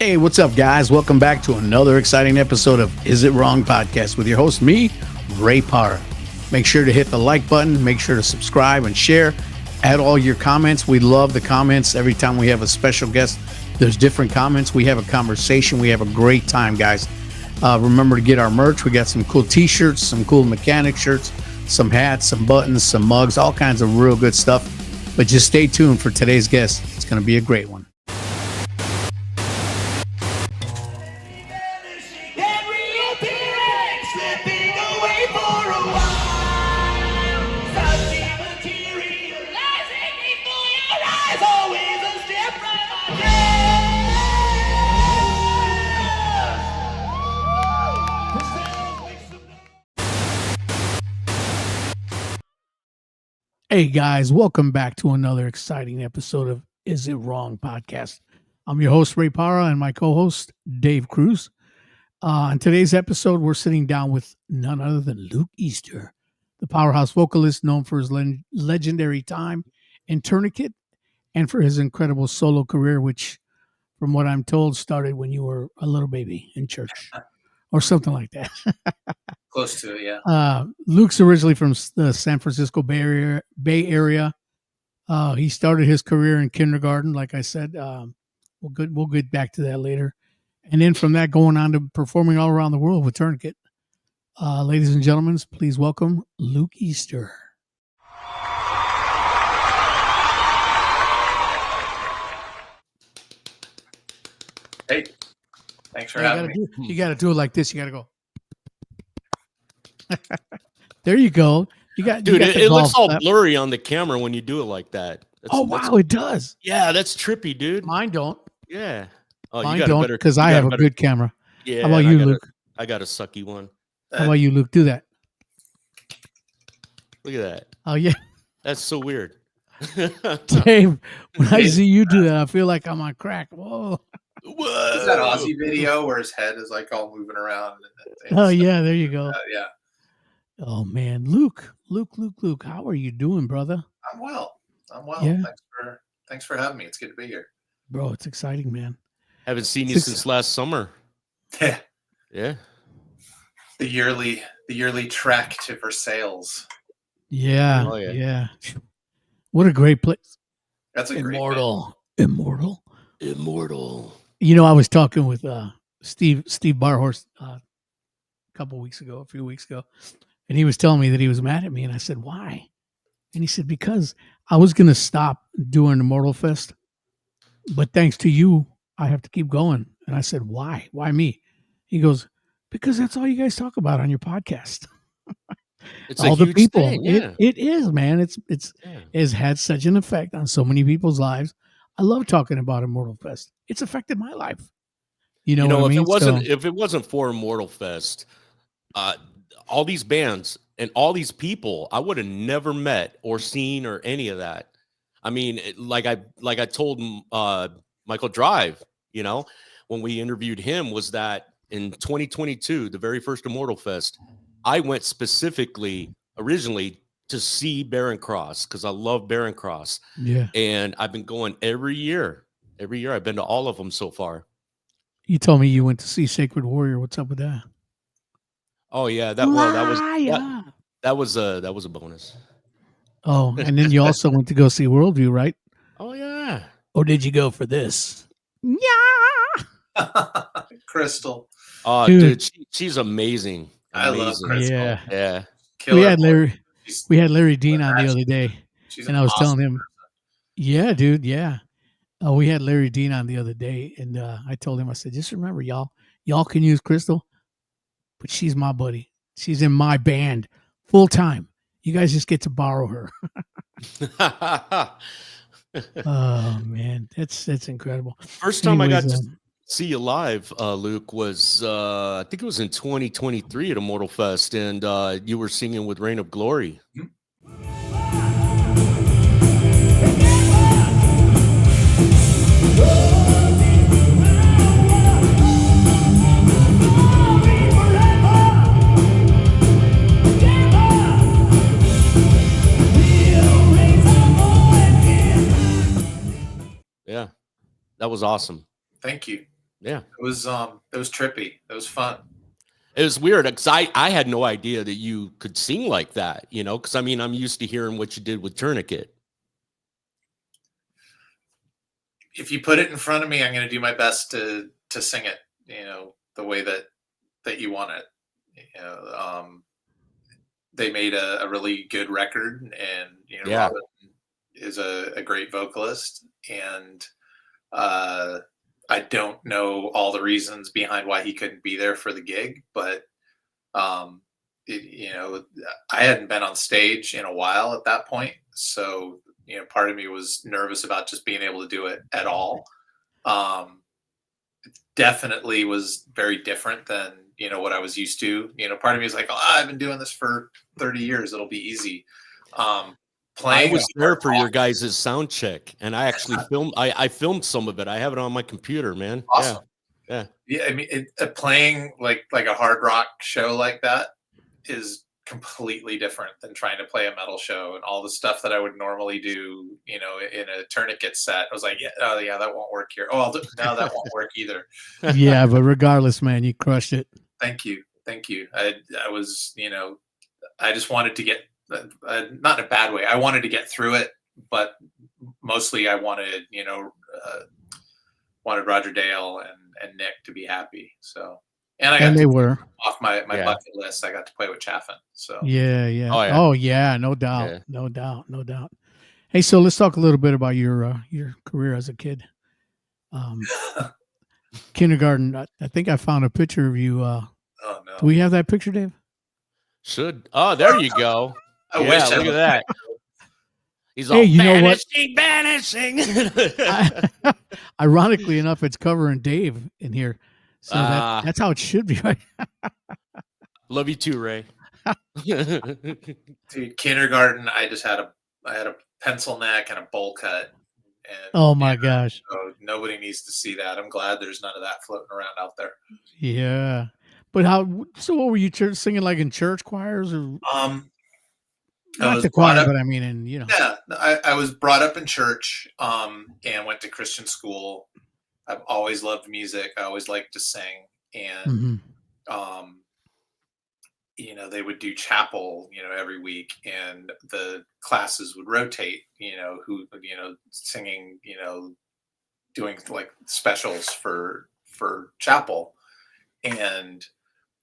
Hey, what's up, guys? Welcome back to another exciting episode of Is It Wrong Podcast with your host, me, Rey Parra. Make sure to hit the like button. Make sure to subscribe and share. Add all your comments. We love the comments. Every time we have a special guest, there's different comments. We have a conversation. We have a great time, guys. Remember to get our merch. We got some cool t-shirts, some cool mechanic shirts, some hats, some buttons, some mugs, all kinds of real good stuff. But just stay tuned for today's guest. It's going to be a great one. Hey guys, welcome back to another exciting episode of Is It Wrong Podcast. I'm your host, Rey Parra, and my co-host, Dave Kruse. On today's episode, we're sitting down with none other than Luke Easter, the powerhouse vocalist known for his legendary time in Tourniquet and for his incredible solo career, which, from what I'm told, started when you were a little baby in church or something like that. Close to it, yeah. Luke's originally from the San Francisco Bay Area. He started his career in kindergarten, like I said. We'll get back to that later. And then from that, going on to performing all around the world with Tourniquet. Ladies and gentlemen, please welcome Luke Easter. Hey, thanks for having me. You got to do it like this. You got to go. There you go. Dude, it looks all blurry on the camera when you do it like that. Wow, it does. Yeah, that's trippy, dude. Mine don't. Yeah. Oh, mine don't, because I have a good camera. Yeah. How about you, Luke? I got a sucky one. How about you, Luke? Do that. Look at that. Oh, yeah. That's so weird. Dave, when I see you do that, I feel like I'm on crack. Whoa. Is that Aussie video where his head is like all moving around? Oh, yeah. There you go. Yeah. Oh, man. Luke, how are you doing, brother? I'm well. Yeah. Thanks for having me. It's good to be here. Bro, it's exciting, man. Haven't seen you since last summer. Yeah. Yeah. The yearly trek to Versailles. Yeah. Oh, yeah. Yeah. What a great place. That's a Immortal. Immortal. You know, I was talking with Steve Barhorst a few weeks ago, and he was telling me that he was mad at me, and I said, why? And he said, because I was going to stop doing Immortal Fest, but thanks to you, I have to keep going. And I said, why? Why me? He goes, because that's all you guys talk about on your podcast. It's all a the people. Thing, yeah. It is, man. It's has had such an effect on so many people's lives. I love talking about Immortal Fest. It's affected my life. You know what I mean? If it wasn't for Immortal Fest, all these bands and all these people, I would have never met or seen or any of that. I mean, like I told Michael Drive, you know, when we interviewed him, was that in 2022, the very first Immortal Fest, I went specifically originally to see Barren Cross because I love Barren Cross. Yeah. And I've been going every year. Every year I've been to all of them so far. You told me you went to see Sacred Warrior. What's up with that? Oh yeah, that was a bonus. Oh, and then you also went to go see Worldview, right? Oh yeah. Or did you go for this? Yeah. Crystal. Oh, dude, she's amazing. I love Crystal. Yeah. We had Larry Dean on the other day, and I was telling him, yeah, dude, yeah. We had Larry Dean on the other day, and I told him, I said, just remember, y'all can use Crystal, but she's my buddy. She's in my band full time. You guys just get to borrow her. Oh man, that's incredible. First time I got to see you live, Luke, was I think it was in 2023 at Immortal Fest, and you were singing with Reign of Glory. Yeah, that was awesome. Thank you. Yeah. It was trippy. It was fun. It was weird because I had no idea that you could sing like that, you know, because I mean, I'm used to hearing what you did with Tourniquet. If you put it in front of me, I'm going to do my best to sing it, you know, the way that you want it. You know, they made a really good record, and you know, Yeah. Robin is a great vocalist, and I don't know all the reasons behind why he couldn't be there for the gig, but you know, I hadn't been on stage in a while at that point, so you know, part of me was nervous about just being able to do it at all. Definitely was very different than, you know, what I was used to. You know, part of me is like, oh, I've been doing this for 30 years. It'll be easy. I was there for your guys' sound check, and I actually filmed. I filmed some of it. I have it on my computer, man. Awesome. Yeah. I mean, playing like a hard rock show like that is completely different than trying to play a metal show, and all the stuff that I would normally do, you know, in a Tourniquet set. I was like, yeah, oh yeah, that won't work here. Oh, no, that won't work either. Yeah, but regardless, man, you crushed it. Thank you. I was, you know, I just wanted to get, not in a bad way. I wanted to get through it, but mostly I wanted, you know, wanted Roger Dale and Nick to be happy. So, and they were off my bucket list. I got to play with Chaffin. So yeah. Oh yeah, no doubt. Hey, so let's talk a little bit about your career as a kid. Kindergarten. I think I found a picture of you. oh no, do we have that picture, Dave? Should. Oh, there you go. I wish. Look at that. He's all, hey, you know what? Banishing. Ironically enough, it's covering Dave in here, so that's how it should be, right? Love you too, Ray. Dude, kindergarten. I had a pencil neck and a bowl cut. And, oh my gosh! So nobody needs to see that. I'm glad there's none of that floating around out there. Yeah, but how? So what were you singing like in church choirs or? Not the choir, but I mean, in you know. Yeah, I was brought up in church, and went to Christian school. I've always loved music. I always liked to sing, and you know, they would do chapel, you know, every week, and the classes would rotate. You know, who, you know, singing, you know, doing like specials for chapel, and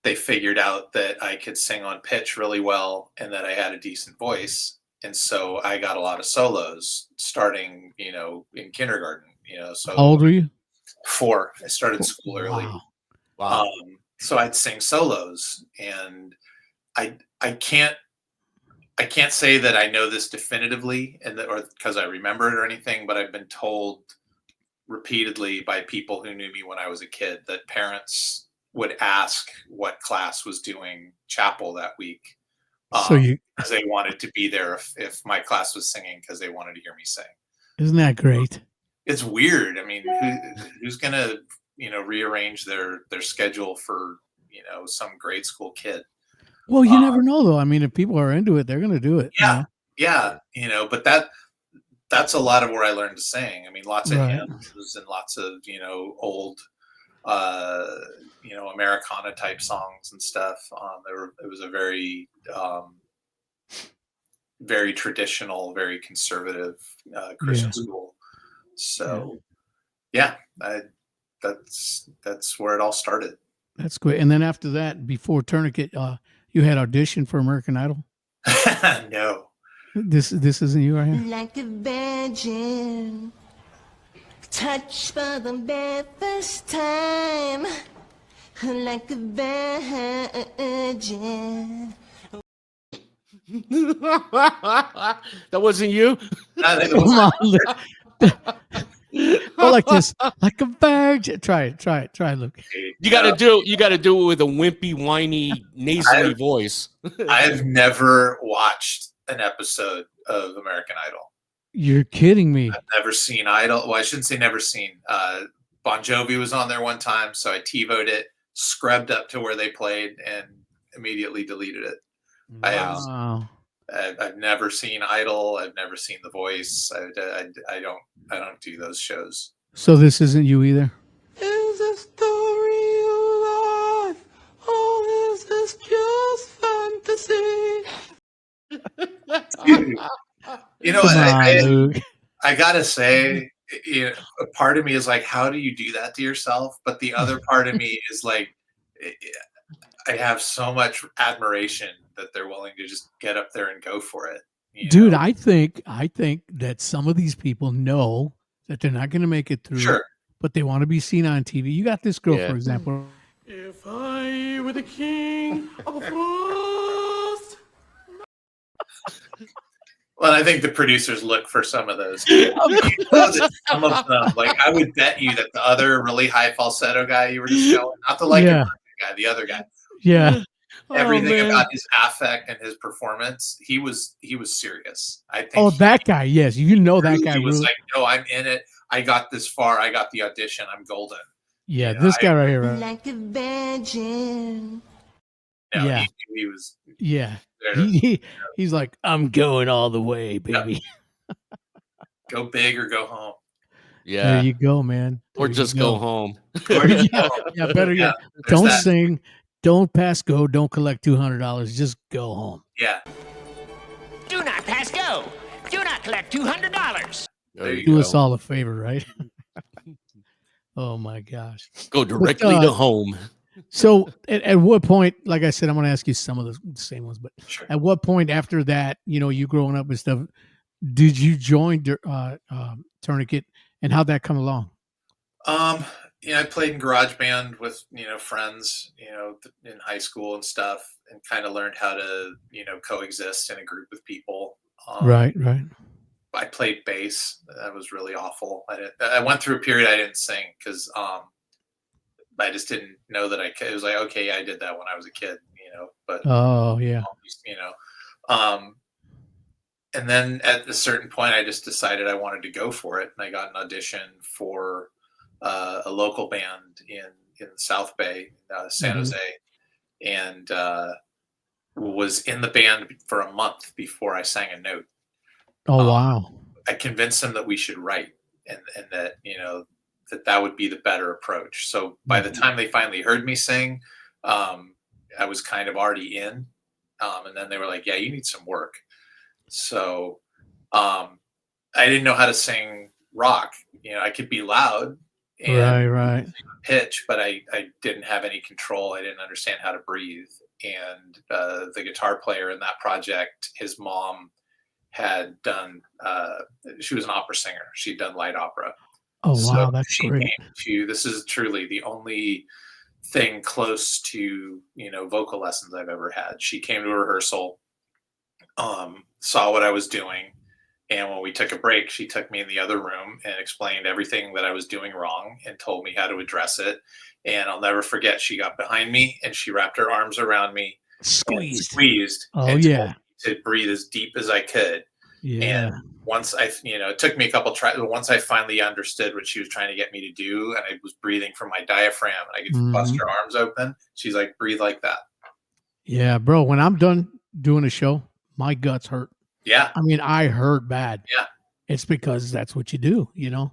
they figured out that I could sing on pitch really well and that I had a decent voice. And so I got a lot of solos starting, you know, in kindergarten, you know. So how old were you? 4. I started school early. Wow. So I'd sing solos, and I can't say that I know this definitively or because I remember it or anything, but I've been told repeatedly by people who knew me when I was a kid that parents would ask what class was doing chapel that week. So because they wanted to be there if my class was singing, because they wanted to hear me sing. Isn't that great? It's weird. I mean, who's gonna, you know, rearrange their schedule for, you know, some grade school kid? Well, you never know though. I mean, if people are into it, they're going to do it. Yeah, you know, but that's a lot of where I learned to sing. I mean, lots of hymns and lots of, you know, old you know, Americana type songs and stuff. It was a very very traditional, very conservative Christian school. So yeah, that's where it all started. That's great. And then after that, before Tourniquet, you had auditioned for American Idol? No. This isn't you right here? Like a virgin, touched for the very first time. Like a virgin. That wasn't you? Well, like this, like a virgin. Try it, Luke. You got to do it with a wimpy, whiny, nasally voice. I've never watched an episode of American Idol. You're kidding me. I've never seen Idol. Well, I shouldn't say never seen. Bon Jovi was on there one time, so I TiVoed it, scrubbed up to where they played, and immediately deleted it. Wow. I've never seen Idol. I've never seen The Voice. I don't do those shows. So this isn't you either? is a story of life. All this is just fantasy. Dude, you know, Come on, I Luke. gotta say, you know, a part of me is like, how do you do that to yourself? But the other part of me is like, I have so much admiration that they're willing to just get up there and go for it. You Dude, know? I think that some of these people know that they're not going to make it through, Sure. but they want to be seen on TV. You got this girl, Yeah. for example. If I were the king of the forest. Well, I think the producers look for some of those. You know that some of them, like I would bet you that the other really high falsetto guy you were just showing, not the Yeah. guy, the other guy, Yeah. everything man. about his affect and his performance, he was serious. I think Oh, that guy. Yes. You know that he guy. was Really. like, no, I'm in it. I got this far. I got the audition. I'm golden. Yeah. you know, This guy right here. Right? Like a virgin. No, Yeah. he was Yeah. there to He's like, I'm going all the way, baby. go big or go home. There Yeah. you go, man. Or There you just go home. Or just Yeah. go home. Yeah. Better Yeah, yet. there's Don't that. sing. Don't pass go. Don't collect $200. Just go home. Yeah. Do not pass go. Do not collect $200. There you Do go. us all a favor, right? Oh my gosh. Go directly to home. So at what point, like I said, I'm going to ask you some of the same ones, but Sure. at what point after that, you know, you growing up and stuff, did you join Tourniquet, and how'd that come along? You know, I played in garage band with, you know, friends, you know, in high school and stuff, and kind of learned how to, you know, coexist in a group with people. Right. I played bass. That was really awful. I went through a period I didn't sing because I just didn't know that I could. It was like, okay, yeah, I did that when I was a kid, you know, but Oh yeah. you know, and then at a certain point, I just decided I wanted to go for it, and I got an audition for a local band in South Bay, San Mhm. Jose, and was in the band for a month before I sang a note. Oh wow. I convinced them that we should write, and that, you know, that would be the better approach. So by the time they finally heard me sing, I was kind of already in, and then they were like, yeah, you need some work. So I didn't know how to sing rock. You know, I could be loud and Right. pitch, but I didn't have any control. I didn't understand how to breathe. And the guitar player in that project, his mom had done, she was an opera singer. She'd done light opera. Oh So wow, that's she great. came to, this is truly the only thing close to, you know, vocal lessons I've ever had. She came to rehearsal, saw what I was doing, and when we took a break, she took me in the other room and explained everything that I was doing wrong and told me how to address it. And I'll never forget, she got behind me and she wrapped her arms around me, and squeezed, Oh and yeah. told me to breathe as deep as I could. Yeah. And once I, you know, it took me a couple tries, but once I finally understood what she was trying to get me to do, and I was breathing from my diaphragm, and I could bust her arms open, she's like, breathe like that. Yeah, bro. When I'm done doing a show, my guts hurt. Yeah. I mean, I hurt bad. Yeah. It's because that's what you do, you know?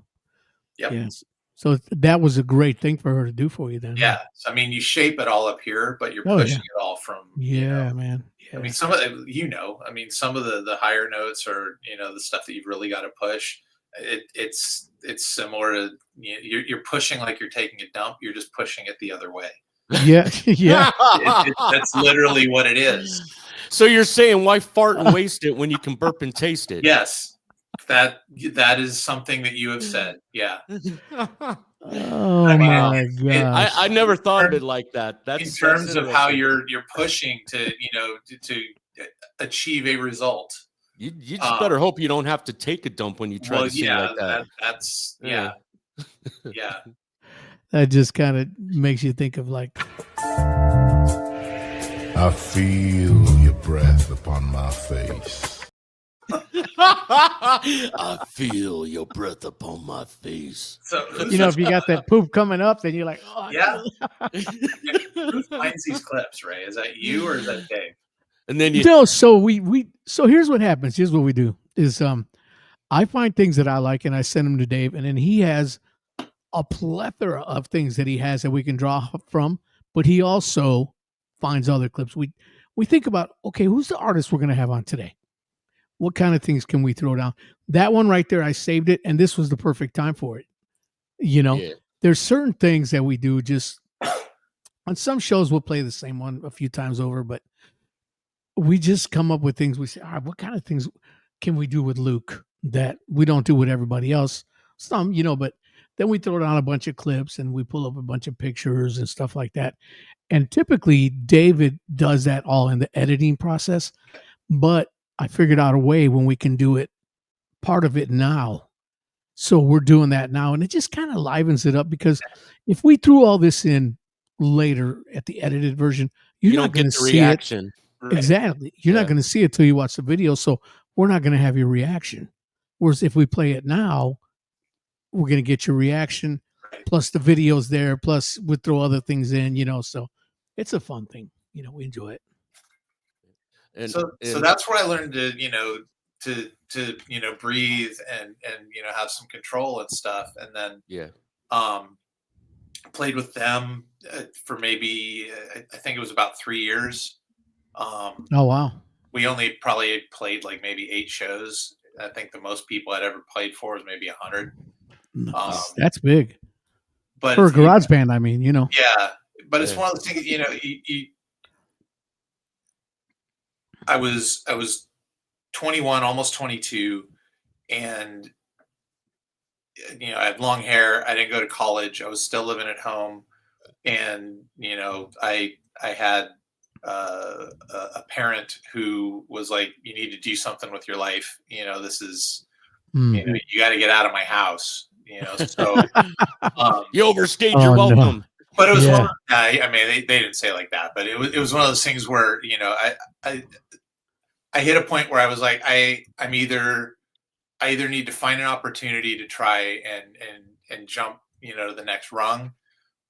Yep. Yes. So that was a great thing for her to do for you then. huh? Yeah. So, I mean, you shape it all up here, but you're Oh, pushing yeah. it all from, Yeah, you know, man. I Yeah. mean, some of it, you know, I mean, some of the higher notes are, you know, the stuff that you've really got to push. It's similar to, you're pushing like you're taking a dump. You're just pushing it the other way. Yeah. Yeah. That's literally what it is. So you're saying why fart and waste it when you can burp and taste it? Yes. That is something that you have said. Yeah. Oh I mean, my gosh. I never thought of it like that. That's In terms of how interesting. you're pushing to, you know, to achieve a result. You just better hope you don't have to take a dump when you try to sing like that. That's yeah. Yeah. That just kind of makes you think of like, I feel your breath upon my face. I feel your breath upon my face. So you know, if you got that poop coming up, then you're like, oh, yeah. Who finds these clips, Ray? Is that you or is that Dave? And then you No, so so here's what happens. Here's what we do is I find things that I like and I send them to Dave, and then he has a plethora of things that he has that we can draw from, but he also finds other clips. We think about, okay, who's the artist we're going to have on today? What kind of things can we throw down? That one right there, I saved it, and this was the perfect time for it. You know, there's certain things that we do just on some shows. We'll play the same one a few times over, but we just come up with things. We say, all right, what kind of things can we do with Luke that we don't do with everybody else? Some, but then we throw down a bunch of clips and we pull up a bunch of pictures and stuff like that. And typically David does that all in the editing process, but I figured out a way when we can do it, part of it now. So we're doing that now, and it just kind of livens it up, because if we threw all this in later at the edited version, you're not going to see reaction. It. Right. Exactly. You're not going to see it till you watch the video. So we're not going to have your reaction. Whereas if we play it now, we're going to get your reaction, plus the videos there, plus we throw other things in, so it's a fun thing. We enjoy it. And so that's where I learned to, to breathe and have some control and stuff. And then, played with them for maybe, I think it was about 3 years. Oh, wow. We only probably played like maybe 8 shows. I think the most people I'd ever played for was maybe 100. That's big. But for a garage band, I mean, Yeah. But it's one of those things, I was 21, almost 22, and I had long hair. I didn't go to college. I was still living at home, and I had a parent who was like, "You need to do something with your life. This is you got to get out of my house." So you overstayed your welcome. No. But it was one. I mean, they didn't say it like that, but it was one of those things where I hit a point where I was like, I either need to find an opportunity to try and jump to the next rung,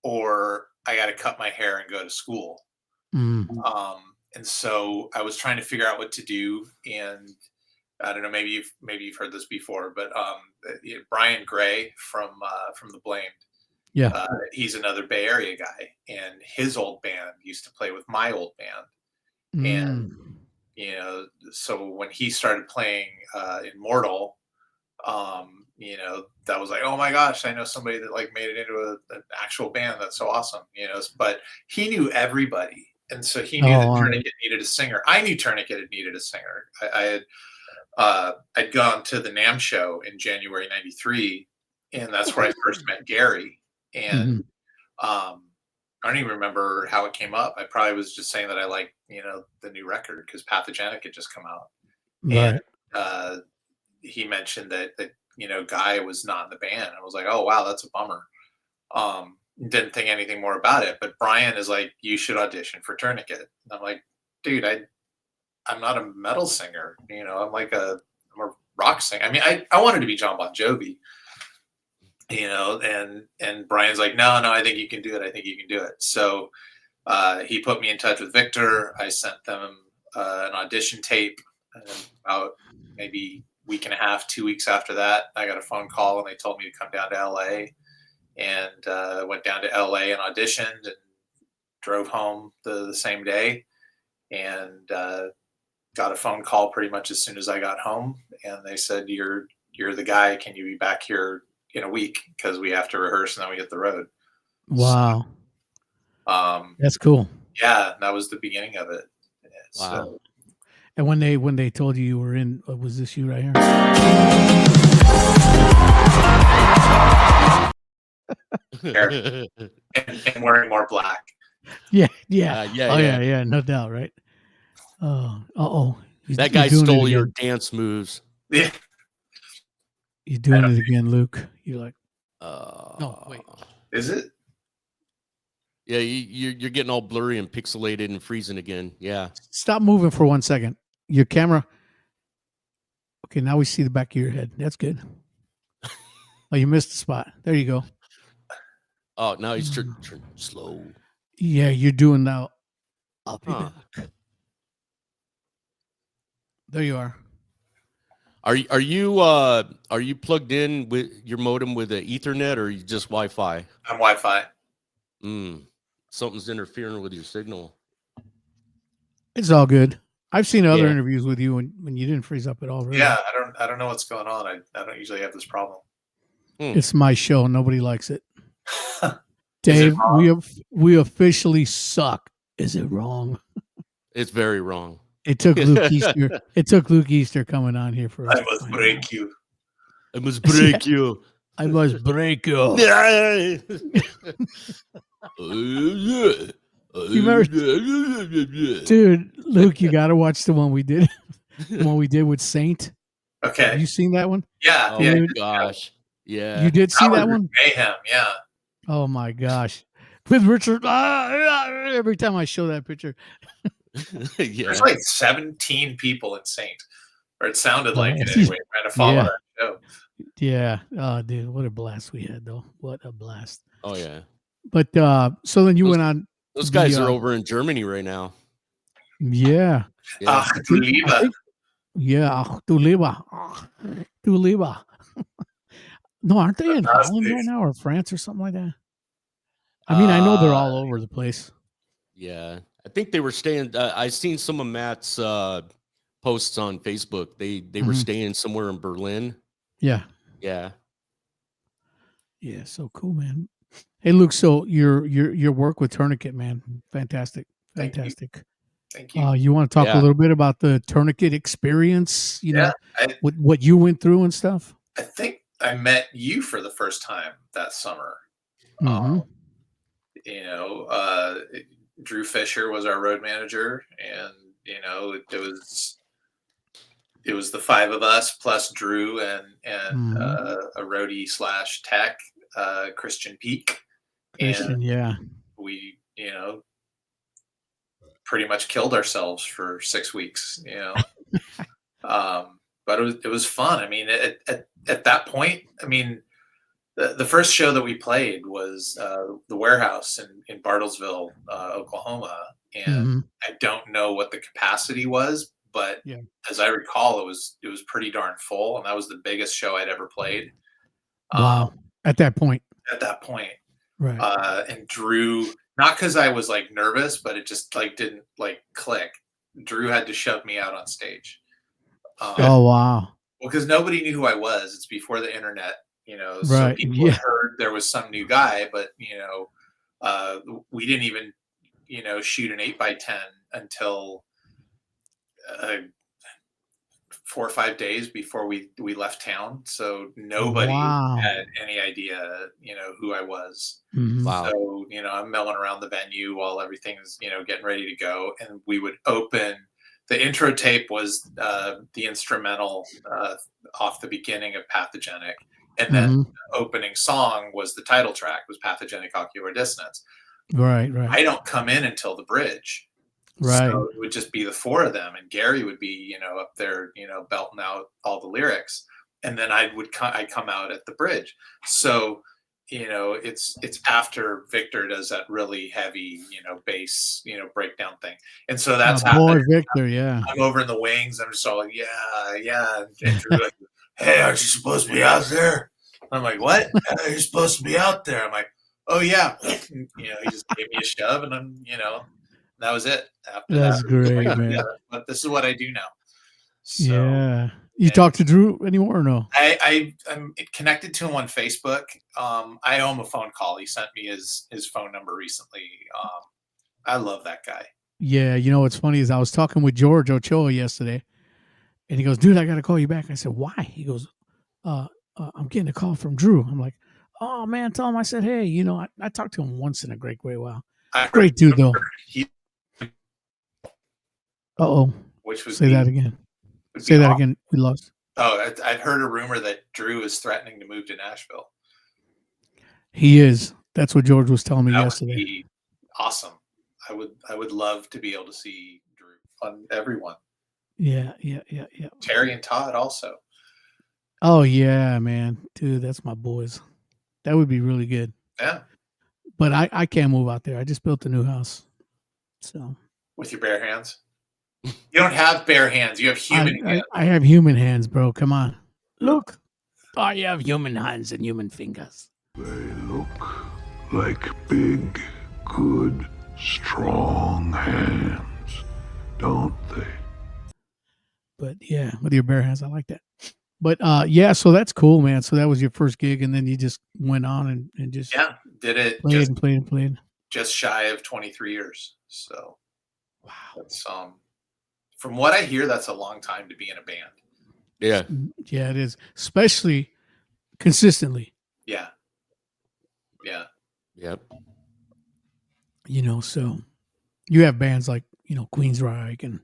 or I got to cut my hair and go to school. And so I was trying to figure out what to do, and I don't know, maybe you've heard this before, but Brian Gray from The Blamed, he's another Bay Area guy, and his old band used to play with my old band, and so when he started playing Immortal, that was like, oh my gosh, I know somebody that like made it into an actual band. That's so awesome, but he knew everybody. And so he knew that Tourniquet needed a singer. I knew Tourniquet had needed a singer. I'd gone to the NAMM show in January '93, and that's where I first met Gary. And I don't even remember how it came up. I probably was just saying that I liked, the new record because Pathogenic had just come out. Right. And he mentioned that Guy was not in the band. I was like, oh wow, that's a bummer. Didn't think anything more about it, but Brian is like, you should audition for Tourniquet. And I'm like, dude, I'm not a metal singer. I'm a rock singer. I mean, I wanted to be John Bon Jovi, and Brian's like, no, I think you can do it. I think you can do it. So he put me in touch with Victor. I sent them an audition tape, and about maybe week and a half, 2 weeks after that, I got a phone call and they told me to come down to LA. And went down to LA and auditioned and drove home the same day, and got a phone call pretty much as soon as I got home. And they said, you're the guy. Can you be back here in a week? Because we have to rehearse and then we hit the road. Wow. So, that's cool. Yeah. That was the beginning of it. Wow. So, and when they told you were in, was this you right here? and wearing more black. Yeah, no doubt, right? That guy stole your dance moves. Yeah, you're doing it again, Luke. You're like, no, wait, is it? Yeah, you're getting all blurry and pixelated and freezing again. Yeah, stop moving for 1 second. Your camera. Okay, now we see the back of your head. That's good. Oh, you missed the spot. There you go. Oh, now he's turning slow. Yeah, you're doing now. Up your back. There you are. Are you plugged in with your modem with an Ethernet or you just Wi-Fi? I'm Wi-Fi. Something's interfering with your signal. It's all good. I've seen other Yeah. interviews with you when you didn't freeze up at all. Really. Yeah, I don't know what's going on. I don't usually have this problem. It's my show. Nobody likes it. Is Dave, it wrong? we officially suck. Is it wrong? It's very wrong. It took Luke Easter. It took Luke Easter coming on here for us. I must break you. I must break you. I must break you. Dude, Luke, you got to watch the one we did. The one we did with Saint. Okay. Have you seen that one? Yeah. Oh yeah. my gosh. Yeah. You did see that was one? Mayhem. Yeah. Oh my gosh. With Richard, every time I show that picture. Yeah. There's like 17 people in Saint, or it sounded like it anyway. Trying to follow Yeah. that show. Yeah. Oh, dude, what a blast we had, though. What a blast. Oh yeah. But so then you went on. Those guys the, are over in Germany right now. Yeah. Yeah. Ach, du Lieber. Yeah. Du lieber. Du lieber. No, aren't they in Fantastic. Holland right now or France or something like that? I mean, I know they're all over the place. Yeah. I think they were staying. I seen some of Matt's posts on Facebook. They were staying somewhere in Berlin. Yeah. Yeah. Yeah. So cool, man. Hey, Luke. So your work with Tourniquet, man, fantastic, Thank you. fantastic. Thank you. You want to talk a Yeah. little bit about the Tourniquet experience? You know, what you went through and stuff. I think I met you for the first time that summer. Mhm. You know, Drew Fisher was our road manager, and you know, it was the five of us plus Drew and a roadie / tech, Christian Peak, Christian, and yeah. we, you know, pretty much killed ourselves for 6 weeks. You know, but it was fun. I mean, at that point, I mean, the first show that we played was the Warehouse in Bartlesville, Oklahoma, and I don't know what the capacity was, but as I recall, it was pretty darn full, and that was the biggest show I'd ever played. Wow! At that point, right? And Drew, not because I was like nervous, but it just like didn't like click. Drew had to shove me out on stage. Oh wow! Well, because nobody knew who I was. It's before the internet. You know, so Right, people had heard there was some new guy, but you know, we didn't even, you know, shoot an 8x10 until 4 or 5 days before we left town. So nobody had any idea, you know, who I was. Wow. So, you know, I'm milling around the venue while everything's, you know, getting ready to go, and we would open. The intro tape was the instrumental off the beginning of Pathogenic. And then the opening song was the title track, was Pathogenic Ocular Dissonance. Right. I don't come in until the bridge. Right. So it would just be the four of them, and Gary would be, you know, up there, you know, belting out all the lyrics. And then I'd come out at the bridge. So, you know, it's after Victor does that really heavy, you know, bass, you know, breakdown thing. And so that's happening. Boy, Victor, yeah. I'm over in the wings. I'm just all like, yeah. And Drew like, hey, aren't you supposed to be out there? I'm like, what? You're supposed to be out there. I'm like, oh yeah. You know, he just gave me a shove, and I'm, you know, that was it. After That's that, great, like, man. yeah, but this is what I do now. So, yeah. You talk to Drew anymore or no? I'm connected to him on Facebook. I owe him a phone call. He sent me his phone number recently. I love that guy. Yeah. You know what's funny is I was talking with George Ochoa yesterday, and he goes, dude, I got to call you back. I said, why? He goes, I'm getting a call from Drew. I'm like, oh, man, tell him I said, hey, you know, I talked to him once in a great while. Great dude, though. Uh-oh. Which was Say that again. Say that again. We lost. Oh, I've heard a rumor that Drew is threatening to move to Nashville. He is. That's what George was telling me yesterday. Would be awesome. I would love to be able to see Drew on everyone. Yeah. Terry and Todd also. Oh, yeah, man. Dude, that's my boys. That would be really good. Yeah. But I can't move out there. I just built a new house. So with your bare hands? You don't have bare hands. You have human hands. I have human hands, bro. Come on. Look. I have human hands and human fingers. They look like big, good, strong hands, don't they? But yeah, with your bare hands, I like that. But yeah, so that's cool, man. So that was your first gig, and then you just went on and just did it played. Just shy of 23 years. So wow, that's from what I hear, that's a long time to be in a band. Yeah. Yeah, it is, especially consistently. Yeah. Yep. So you have bands like, Queensryche and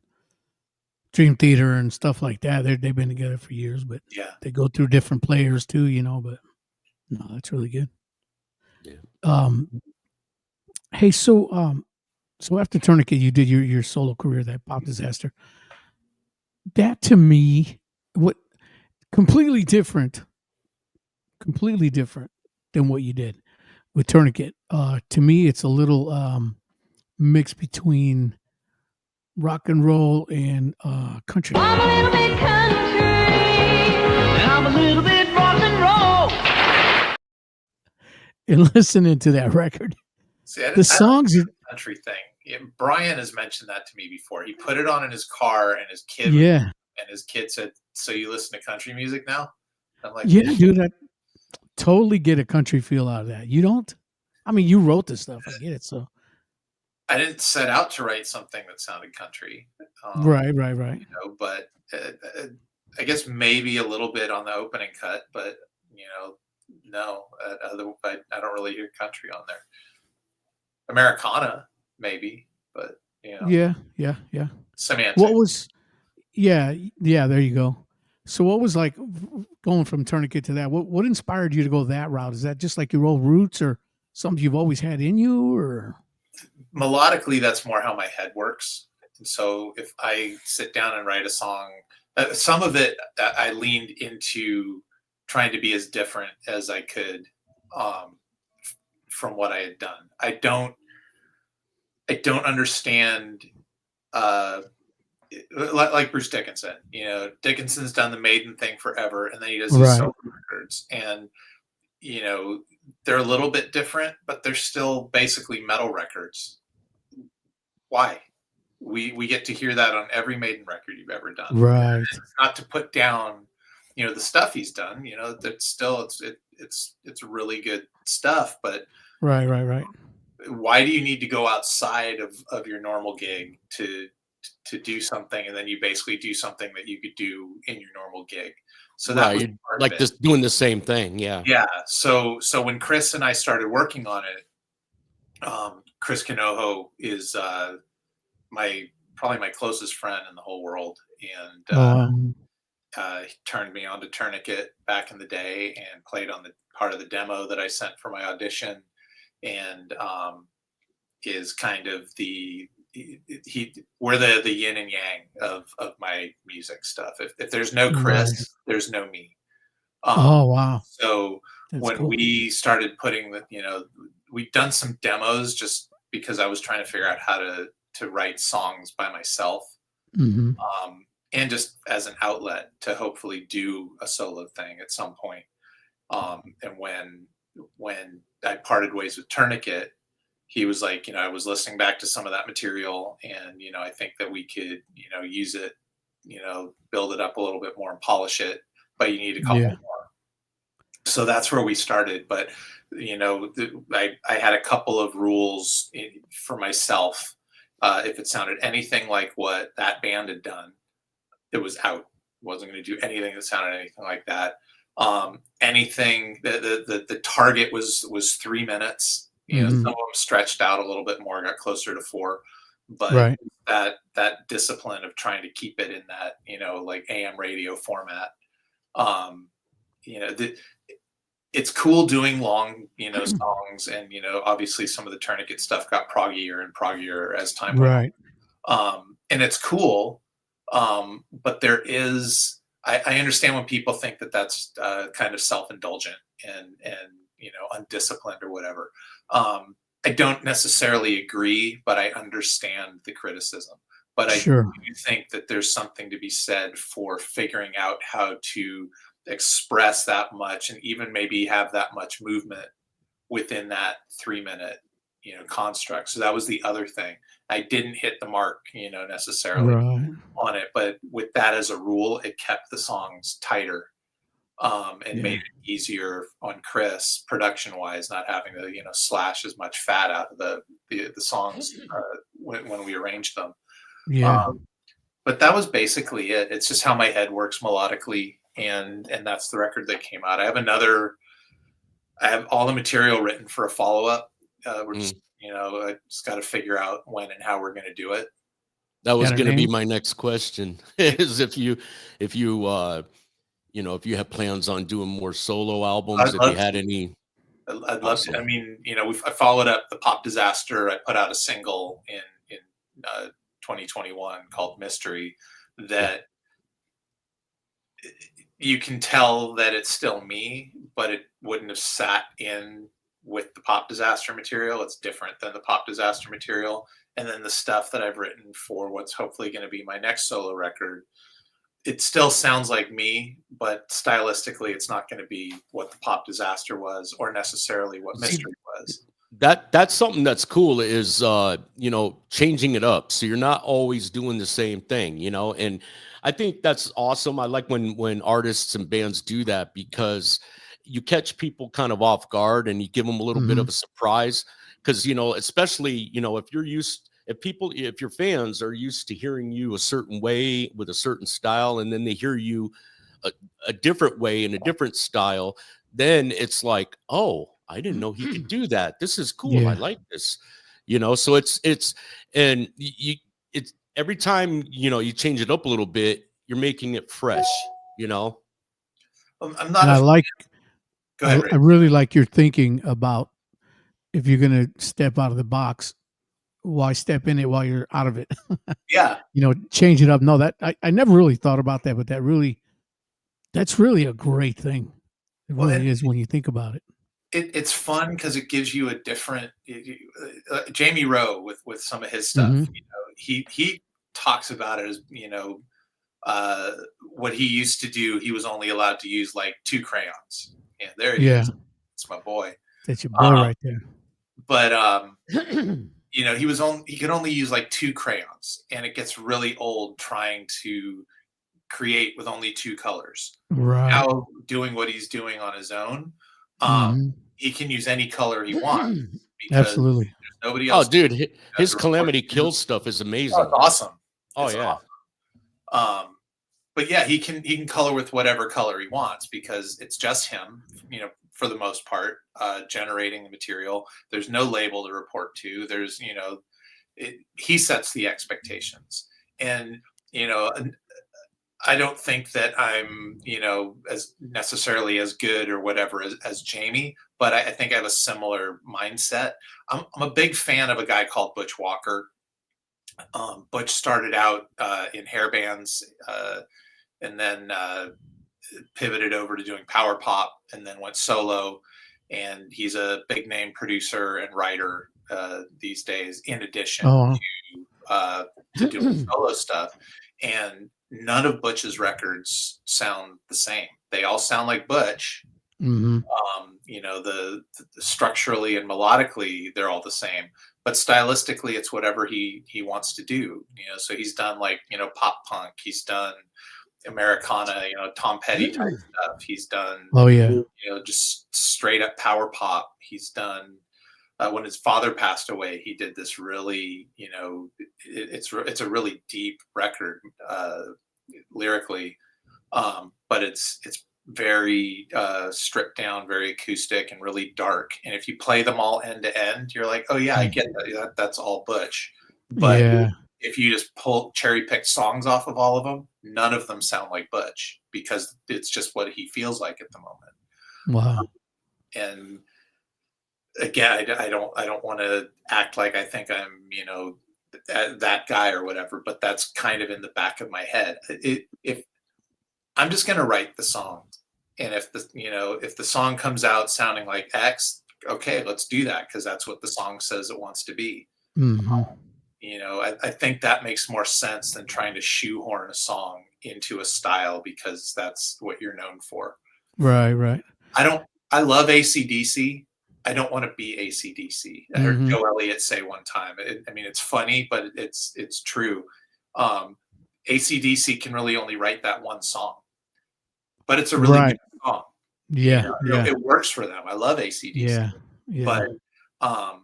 Dream Theater and stuff like that. They've been together for years, but they go through different players too, but no, that's really good. Yeah. Hey, so after Tourniquet, you did your solo career, that Pop Disaster. That to me, what completely different than what you did with Tourniquet. To me, it's a little mix between rock and roll and country. I'm a little bit country, and I'm a little bit rock and roll. And listening to that record, See, the songs, country thing. Yeah, Brian has mentioned that to me before. He put it on in his car, and his kid, said, "So you listen to country music now?" I'm like, yeah, dude, I totally get a country feel out of that. You don't? I mean, you wrote this stuff. I get it. So I didn't set out to write something that sounded country. Right. But I guess maybe a little bit on the opening cut, but no, I don't really hear country on there. Americana, maybe, but yeah. semantic. What was? Yeah. There you go. So what was like going from Tourniquet to that? What inspired you to go that route? Is that just like your old roots, or something you've always had in you, or? Melodically, that's more how my head works. And so if I sit down and write a song, some of it I leaned into trying to be as different as I could from what I had done. I don't understand like Bruce Dickinson. Dickinson's done the Maiden thing forever, and then he does these solo records, and they're a little bit different, but they're still basically metal records. Why? We get to hear that on every Maiden record you've ever done. Right. It's not to put down, the stuff he's done. That's still it's really good stuff. But right. Why do you need to go outside of your normal gig to do something, and then you basically do something that you could do in your normal gig? So that was part like of it. just doing the same thing. Yeah. So when Chris and I started working on it, Chris Canojo is probably my closest friend in the whole world, and he turned me on to Tourniquet back in the day and played on the part of the demo that I sent for my audition, and is kind of we're the yin and yang of my music stuff. If there's no Chris, there's no me. Oh wow! So That's when cool. we started putting we'd done some demos just because I was trying to figure out how to write songs by myself, Mm-hmm. and just as an outlet to hopefully do a solo thing at some point. And when I parted ways with Tourniquet, he was like, I was listening back to some of that material, and I think that we could use it, build it up a little bit more and polish it, but you need a couple more. So that's where we started. But I had a couple of rules for myself. If it sounded anything like what that band had done, it was out. Wasn't going to do anything that sounded anything like that. Anything the target was 3 minutes. Some of them stretched out a little bit more, got closer to 4. But that discipline of trying to keep it in that like AM radio format. It's cool doing long songs, and obviously some of the Tourniquet stuff got proggier and proggier as time went on. And it's cool, but there is I understand when people think that that's kind of self-indulgent and undisciplined or whatever. I don't necessarily agree, but I understand the criticism. But I Sure. do think that there's something to be said for figuring out how to express that much and even maybe have that much movement within that 3 minute, construct. So that was the other thing. I didn't hit the mark, necessarily Right. on it, but with that as a rule, it kept the songs tighter, and Yeah. made it easier on Chris production wise, not having to, slash as much fat out of the songs when we arranged them. Yeah. But that was basically it. It's just how my head works melodically, and that's the record that came out. I have all the material written for a follow up. We're just, I just got to figure out when and how we're going to do it. That was Got a going to be name? my next question is if you if you have plans on doing more solo albums, I'd if you love had to. any. I'd love to. I Awesome. mean, I followed up the Pop Disaster. I put out a single in 2021 called Mystery that you can tell that it's still me, but it wouldn't have sat in with the Pop Disaster material. It's different than the Pop Disaster material. And then the stuff that I've written for what's hopefully going to be my next solo record, it still sounds like me, but stylistically, it's not going to be what the Pop Disaster was or necessarily what See, Mystery was. that's something that's cool is changing it up, so you're not always doing the same thing, and I think that's awesome. I like when artists and bands do that because you catch people kind of off guard and you give them a little bit Mhm. of a surprise, because especially if your fans are used to hearing you a certain way with a certain style, and then they hear you a different way in a different style, then it's like, oh, I didn't know he could do that. This is cool. I Yeah. like this. So it's and it's every time you change it up a little bit, you're making it fresh. I'm not And I a like go ahead, Ray. I really like your thinking about if you're going to step out of the box, why step in it while you're out of it? Yeah. Change it up. No, that I never really thought about that, but that's really a great thing. It Well, really is when you think about it. it's fun because it gives you a different Jamie Rowe with some of his stuff. Mhm. He talks about it as what he used to do. He was only allowed to use like 2 crayons. Yeah, there he Yeah. is. It's my boy. That's your boy right there. But he could only use like 2 crayons, and it gets really old trying to create with only 2 colors. Right. Now doing what he's doing on his own, Mhm. he can use any color he wants because Absolutely. there's nobody Oh, else. dude, to his record Calamity to. Kills stuff is Oh, amazing. it's awesome. Oh It's yeah. awesome. But yeah, he can color with whatever color he wants because it's just him, for the most part, generating the material. There's no label to report to. There's, he sets the expectations. And, I don't think that I'm, as necessarily as good or whatever as Jamie, but I think I have a similar mindset. I'm a big fan of a guy called Butch Walker. Butch started out in hair bands and then pivoted over to doing power pop and then went solo. And he's a big name producer and writer these days, in addition Oh, to doing solo stuff. And none of Butch's records sound the same. They all sound like Butch. mhm. The structurally and melodically, they're all the same. But stylistically, it's whatever he wants to do. So he's done like, pop punk. He's done Americana, Tom Petty type stuff. He's done, Oh yeah. just straight up power pop. He's done when his father passed away, he did this really, it's a really deep record lyrically, but it's very stripped down, very acoustic, and really dark. And if you play them all end to end, you're like, oh yeah, I get that. That's all Butch. But Yeah. if you just cherry pick songs off of all of them, none of them sound like Butch because it's just what he feels like at the moment. Wow. And again, I don't want to act like I think I'm, that guy or whatever, but that's kind of in the back of my head. If I'm just going to write the song, and if the song comes out sounding like X, okay, let's do that because that's what the song says it wants to be. Mhm. I think that makes more sense than trying to shoehorn a song into a style because that's what you're known for. Right. I love AC/DC. I don't want to be AC/DC. I heard Mhm. Joe Elliott say one time. It's funny, but it's true. AC/DC can really only write that one song, but it's a really Right. good song. Yeah. It works for them. I love AC/DC, Yeah. but I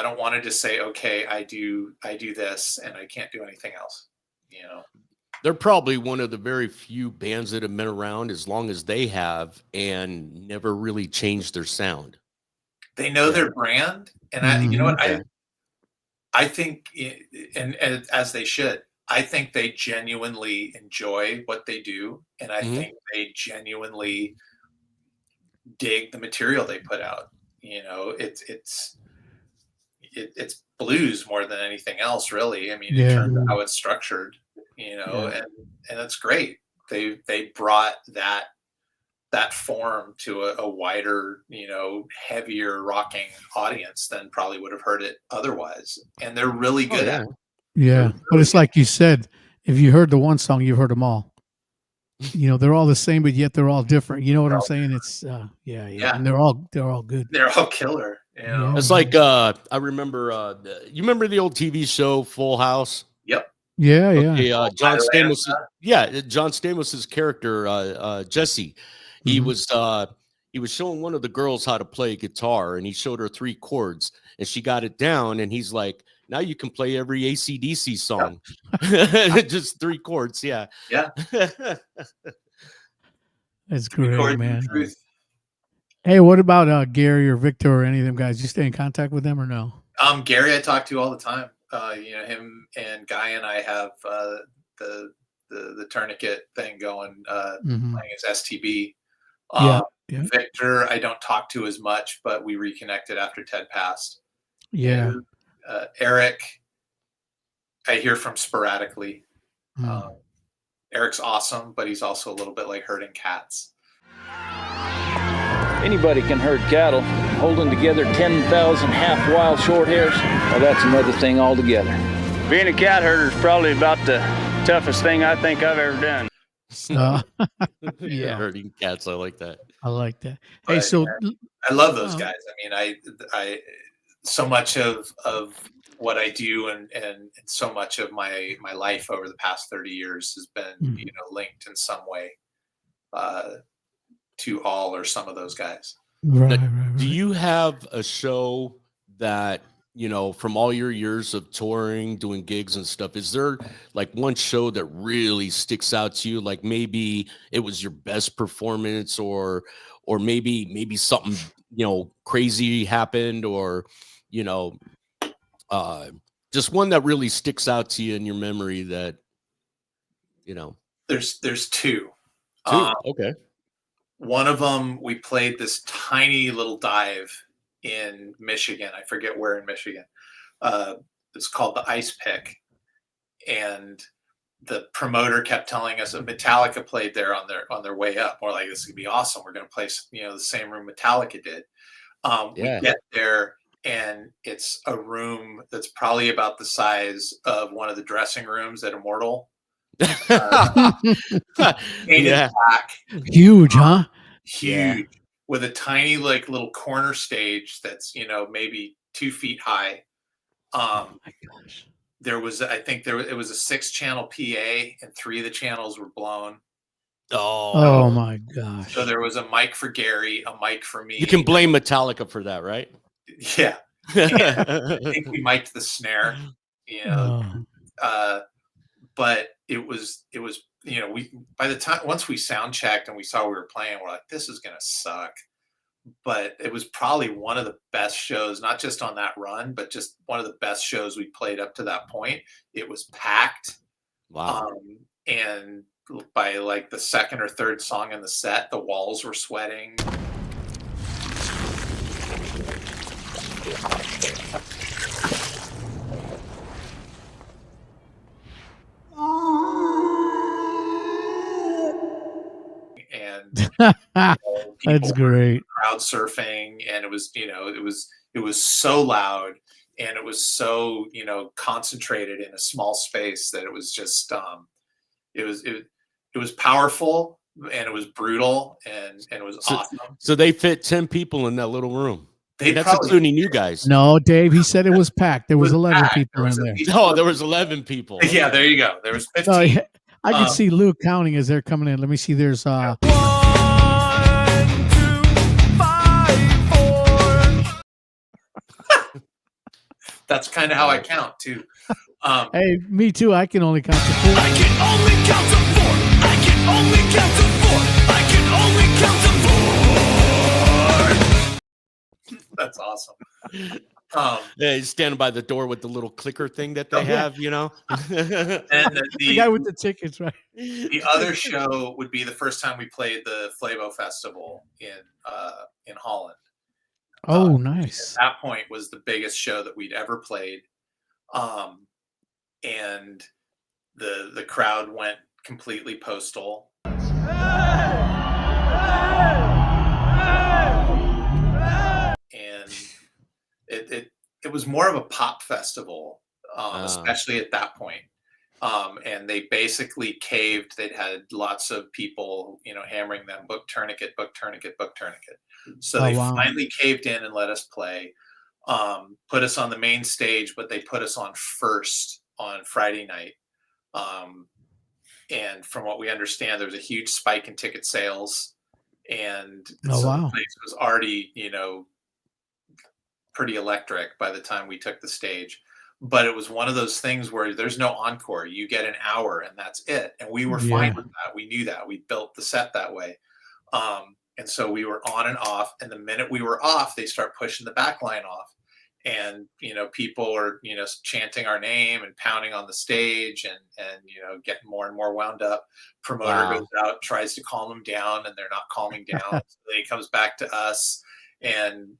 don't want to just say, okay, I do this and I can't do anything else. They're probably one of the very few bands that have been around as long as they have and never really changed their sound. They know their brand, and you know what Yeah. I think, and as they should. I think they genuinely enjoy what they do, and I think they genuinely dig the material they put out. It's blues more than anything else, really. In terms of how it's structured, and that's great. They brought that form to a wider, heavier rocking audience than probably would have heard it otherwise. And they're really good at it. Yeah. But it's like you said, if you heard the one song, you've heard them all. They're all the same, but yet they're all different. You know what I'm saying? It's yeah. And they're all good. They're all killer. It's like I remember you remember the old TV show Full House? Yep. Yeah. Okay, John Stamos's character, Jesse, he was showing one of the girls how to play guitar, and he showed her 3 chords, and she got it down, and he's like, now you can play every AC/DC song. Just 3 chords. Yeah. That's great, man. Hey, what about Gary or Victor or any of them guys? You stay in contact with them or no? Gary, I talk to all the time. Him and Guy and I have the Tourniquet thing going, playing as STB. Victor, I don't talk to as much, but we reconnected after Ted passed. Yeah. Eric, I hear from sporadically. Eric's awesome, but he's also a little bit like herding cats. Anybody can herd cattle. Holding together 10,000 half-wild short hairs, well, that's another thing altogether. Being a cat herder is probably about the toughest thing I think I've ever done. Yeah. Herding cats. I like that. I like that. But, Hey, so I love those guys. I so much of what I do and so much of my life over the past 30 years has been linked in some way to all or some of those guys. Right. Do you have a show that, from all your years of touring, doing gigs and stuff, is there like one show that really sticks out to you? Like maybe it was your best performance or maybe something, crazy happened or, just one that really sticks out to you in your memory that, There's two. Okay. One of them, we played this tiny little dive in Michigan. I forget where in Michigan. It's called the Ice Pick. And the promoter kept telling us Metallica played there on their way up. We're like, this is gonna be awesome. We're gonna play, the same room Metallica did. We get there and it's a room that's probably about the size of one of the dressing rooms at Immortal. Painted black. Huge, huh? Huge. With a tiny little corner stage that's maybe 2 feet high. Oh my gosh. There was, I think it was a 6-channel PA and 3 of the channels were blown. Oh my gosh. So there was a mic for Gary, a mic for me. You can blame Metallica for that, right? Yeah. I think we mic'd the snare, but it was we, by the time once we sound checked and we saw we were playing, we're like, this is gonna suck. But it was probably one of the best shows, not just on that run, but just one of the best shows we played up to that point. It was packed. Wow. And by like the second or third song in the set, the walls were sweating. That's great. Crowd surfing, and it was so loud, and it was so, you know, concentrated in a small space that it was just it was powerful, and it was brutal, and it was awesome. So they fit 10 people in that little room. They That's probably, including you guys. No, Dave, he said it was packed. There was 11 packed. people There was in at there. least Oh, there was 11 people. Yeah, there you go. There was 15. No, yeah, I can Um, see Luke counting as they're coming in. Let me see. There's 1, 2, 5, 4. That's kind of how I count too. hey, me too. I can only count to 4. I can only count to 4. I can only count to 4. I can only count to 4. That's awesome. Yeah, he's standing by the door with the little clicker thing that they have, you know. And The guy with the tickets, right? the other show would be the first time we played the Flavo Festival in Holland. Oh, nice. At that point was the biggest show that we'd ever played, and the crowd went completely postal. And it was more of a pop festival, especially at that point. And they basically caved. They'd had lots of people, you know, hammering them, book Tourniquet, book Tourniquet, book Tourniquet. So they finally caved in and let us play, put us on the main stage, but they put us on first on Friday night. And from what we understand, there was a huge spike in ticket sales. And so the place was already, you know, pretty electric by the time we took the stage. But it was one of those things where there's no encore. You get an hour and that's it. And we were fine with that. We knew that. We built the set that way. And so we were on and off. And the minute we were off, they start pushing the back line off. And, you know, people are, you know, chanting our name and pounding on the stage and you know, getting more and more wound up. Promoter goes out, tries to calm them down, and they're not calming down. So then he comes back to us and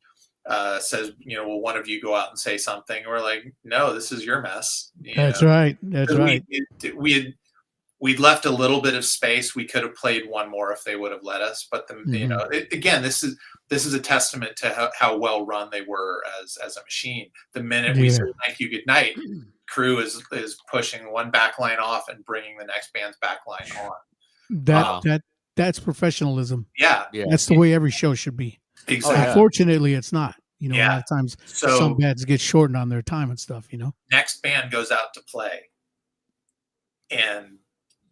says, you know, will one of you go out and say something? And we're like, no, this is your mess. That's right. That's right. We'd left a little bit of space. We could have played one more if they would have let us. But you know, again, this is a testament to how well run they were as a machine. The minute we said thank you, good night, crew is pushing one back line off and bringing the next band's back line on. That's professionalism. Yeah. That's the way every show should be. Exactly. Unfortunately, it's not. You know, a lot of times some bands get shortened on their time and stuff, you know. Next band goes out to play, and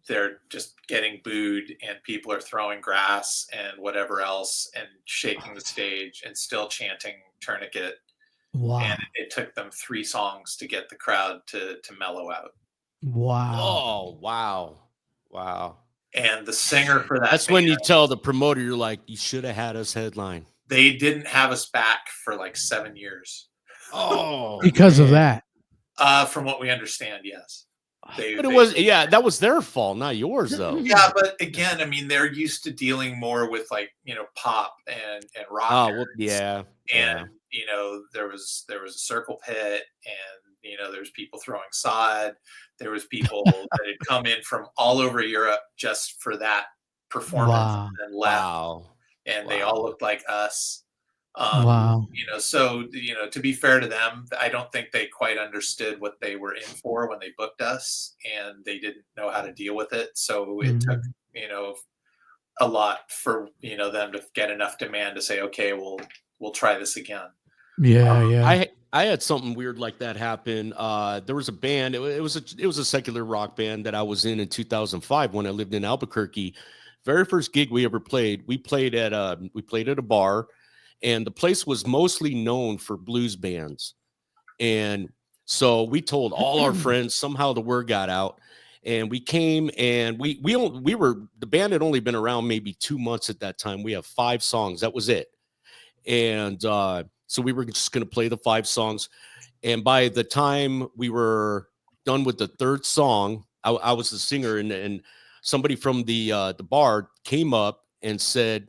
they're just getting booed, and people are throwing grass and whatever else and shaking the stage and still chanting Tourniquet. Wow. And it took them 3 songs to get the crowd to mellow out. Wow. Oh, wow. Wow. And the singer for that That's when you tell the promoter, you're like, you should have had us headline. They didn't have us back for like 7 years. Oh, because of that. From what we understand, yes. But it was, that was their fault, not yours, though. Yeah, but again, I mean, they're used to dealing more with, like, you know, pop and rock. Oh, well, yeah. And you know, there was a circle pit, and you know, there's people throwing sod. There was people that had come in from all over Europe just for that performance and left. And they all looked like us. You know, so, you know, to be fair to them, I don't think they quite understood what they were in for when they booked us, and they didn't know how to deal with it. So it took, you know, a lot for, you know, them to get enough demand to say, okay, we'll try this again. Yeah. I had something weird like that happen. There was a band. It was a secular rock band that I was in 2005 when I lived in Albuquerque. Very first gig we ever played. We played at a bar, and the place was mostly known for blues bands. And so we told all our friends. Somehow the word got out, and we came, and the band had only been around maybe 2 months at that time. We have 5 songs. That was it. And so we were just going to play the 5 songs. And by the time we were done with the 3rd song, I was the singer, and somebody from the bar came up and said,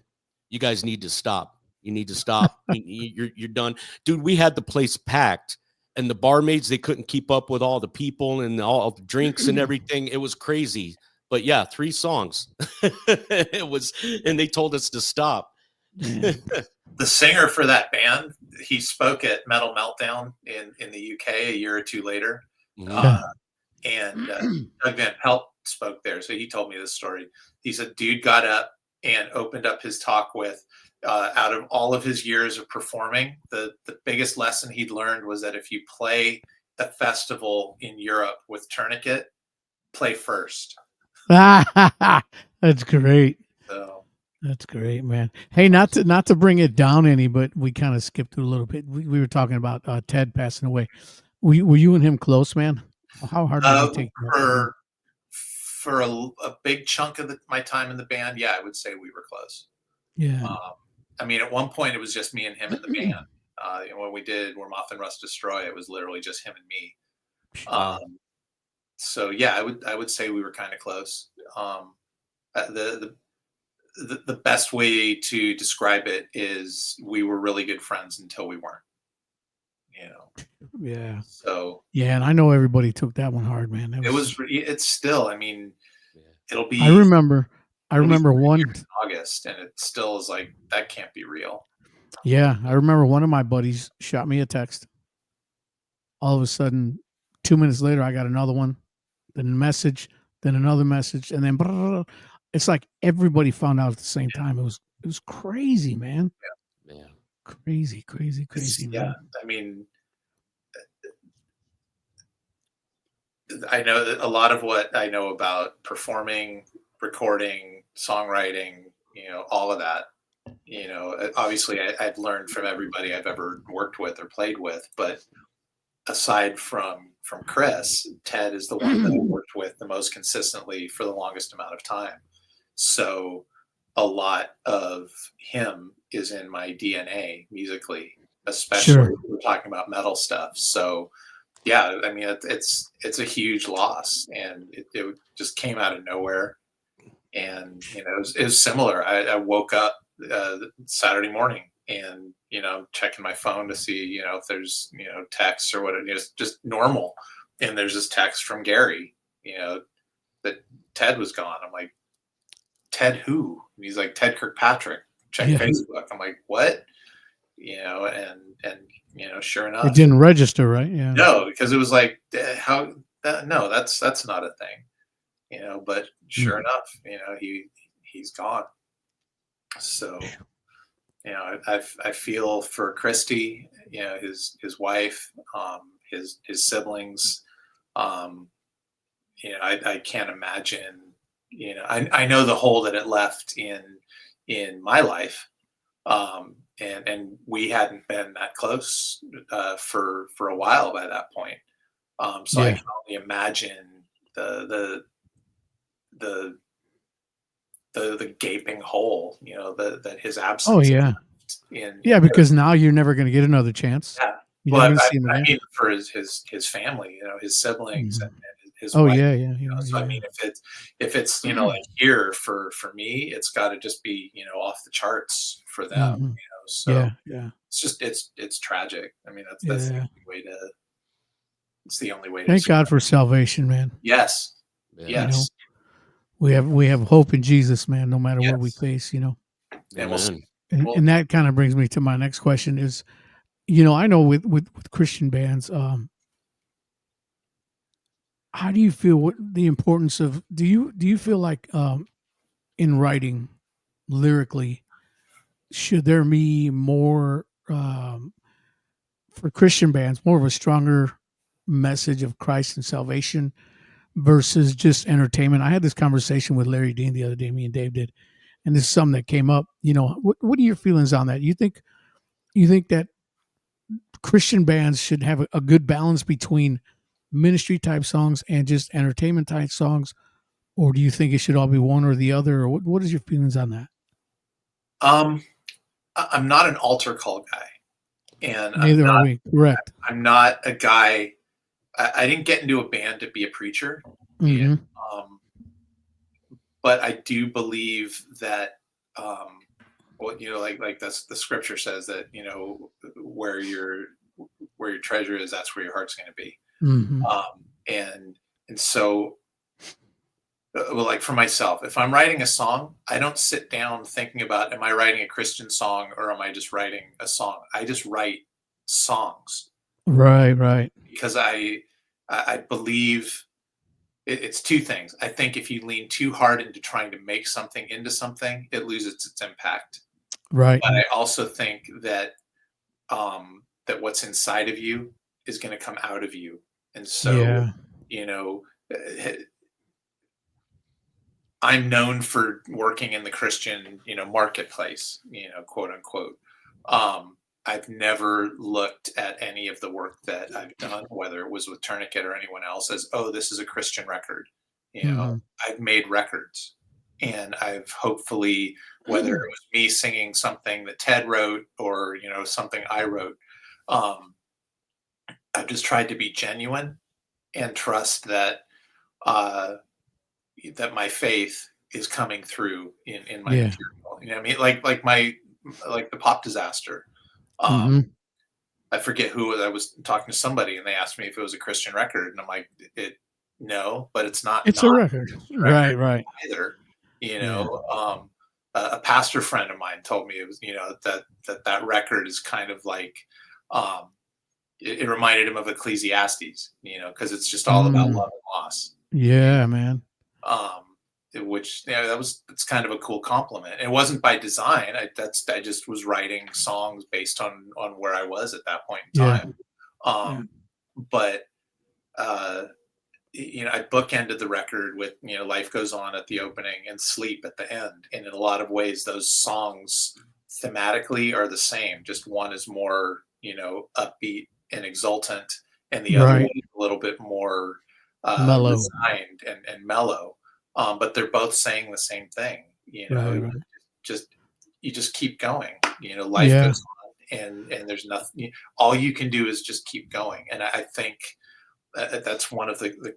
"You guys need to stop. You need to stop. You're done." Dude, we had the place packed, and the barmaids, they couldn't keep up with all the people and all the drinks and everything. It was crazy. But yeah, 3 songs. It was, and they told us to stop. The singer for that band he spoke at Metal Meltdown in the UK a year or two later. Mhm. And Doug Van Pelt spoke there. So he told me this story. He said, dude got up and opened up his talk with, out of all of his years of performing, the biggest lesson he'd learned was that if you play a festival in Europe with Tourniquet, play first. That's great. So That's great, man. Hey, not to bring it down any, but we kind of skipped through a little bit. We were talking about Ted passing away. Were you and him close, man? How hard did he take that? for a big chunk of my time in the band, yeah, I would say we were close. Yeah. I mean, at one point it was just me and him in the band. When we did Where Moth and Rust Destroy, it was literally just him and me. So yeah, I would say we were kind of close. The best way to describe it is we were really good friends until we weren't. Yeah. So yeah, and I know everybody took that one hard, man. It's still, I mean, it'll be. I remember one in August, and it still is like, that can't be real. Yeah, I remember one of my buddies shot me a text. All of a sudden, 2 minutes later, I got another one, then a message, then another message, and then it's like everybody found out at the same time. It was crazy, man. Yeah. Crazy, man. Yeah, I mean, I know that a lot of what I know about performing, recording, songwriting, all of that, obviously I've learned from everybody I've ever worked with or played with, but aside from Chris, Ted is the one that I've worked with the most consistently for the longest amount of time. So a lot of him is in my DNA musically, especially when we're talking about metal stuff. So yeah, I mean, it's a huge loss, and it just came out of nowhere. And it was similar. I woke up Saturday morning and checking my phone to see if there's texts or what it is, just normal. And there's this text from Gary, that Ted was gone. I'm like, Ted who? And he's like, Ted Kirkpatrick. Check Facebook. I'm like, what? And sure enough, it didn't register, right? Yeah. No, because it was like, how? No, that's not a thing. But sure enough, he's gone. So, I feel for Christy, his wife, his siblings. I can't imagine. I know the hole that it left in my life. And we hadn't been that close for a while by that point. So I can only imagine the gaping hole, that his absence. Oh yeah. Because now you're never going to get another chance. Yeah. Well, I mean, for his family, his siblings and his oh wife. yeah. So I mean, if it's like here for me, it's got to just be off the charts for them. So yeah. It's tragic. I mean, that's the only way to. It's the only way. Thank God for salvation, man. Yes. Yes. We have hope in Jesus, man. No matter what we face, And and that kind of brings me to my next question: is, I know with Christian bands, how do you feel? What the importance of? Do you feel like in writing lyrically, should there be more for Christian bands, more of a stronger message of Christ and salvation versus just entertainment? I had this conversation with Larry Dean the other day, me and Dave did, and this is something that came up. What are your feelings on that? You think that Christian bands should have a good balance between ministry type songs and just entertainment type songs, or do you think it should all be one or the other? Or what is your feelings on that? I'm not an altar call guy, and neither are we. Correct. I'm not a guy. I didn't get into a band to be a preacher, but I do believe that, like that's the scripture says that where your treasure is, that's where your heart's going to be. And so well, like for myself, if I'm writing a song, I don't sit down thinking about, am I writing a Christian song or am I just writing a song? I just write songs Right. because I believe it's two things. I think if you lean too hard into trying to make something into something, it loses its impact. Right. But I also think that that what's inside of you is going to come out of you. And so, you know, I'm known for working in the Christian, marketplace, quote unquote. I've never looked at any of the work that I've done, whether it was with Tourniquet or anyone else, as, oh, this is a Christian record. I've made records, and I've hopefully, whether it was me singing something that Ted wrote or, something I wrote, I've just tried to be genuine and trust that, that my faith is coming through in my material. You know what I mean? Like the pop disaster. I forget who I was talking to somebody, and they asked me if it was a Christian record, and I'm like, no, but it's not. It's a record. Right. Either, a pastor friend of mine told me it was, that record is kind of like, it reminded him of Ecclesiastes, because it's just all about love and loss. Yeah, man. Which it's kind of a cool compliment. It wasn't by design. I just was writing songs based on where I was at that point in time. But I bookended the record with, Life Goes On at the opening and Sleep at the end. And in a lot of ways, those songs thematically are the same. Just one is more, upbeat and exultant, and the other one is a little bit more mellow, resigned and mellow. But they're both saying the same thing, right. You just keep going, life goes on, and there's nothing, all you can do is just keep going. And I think that's one of the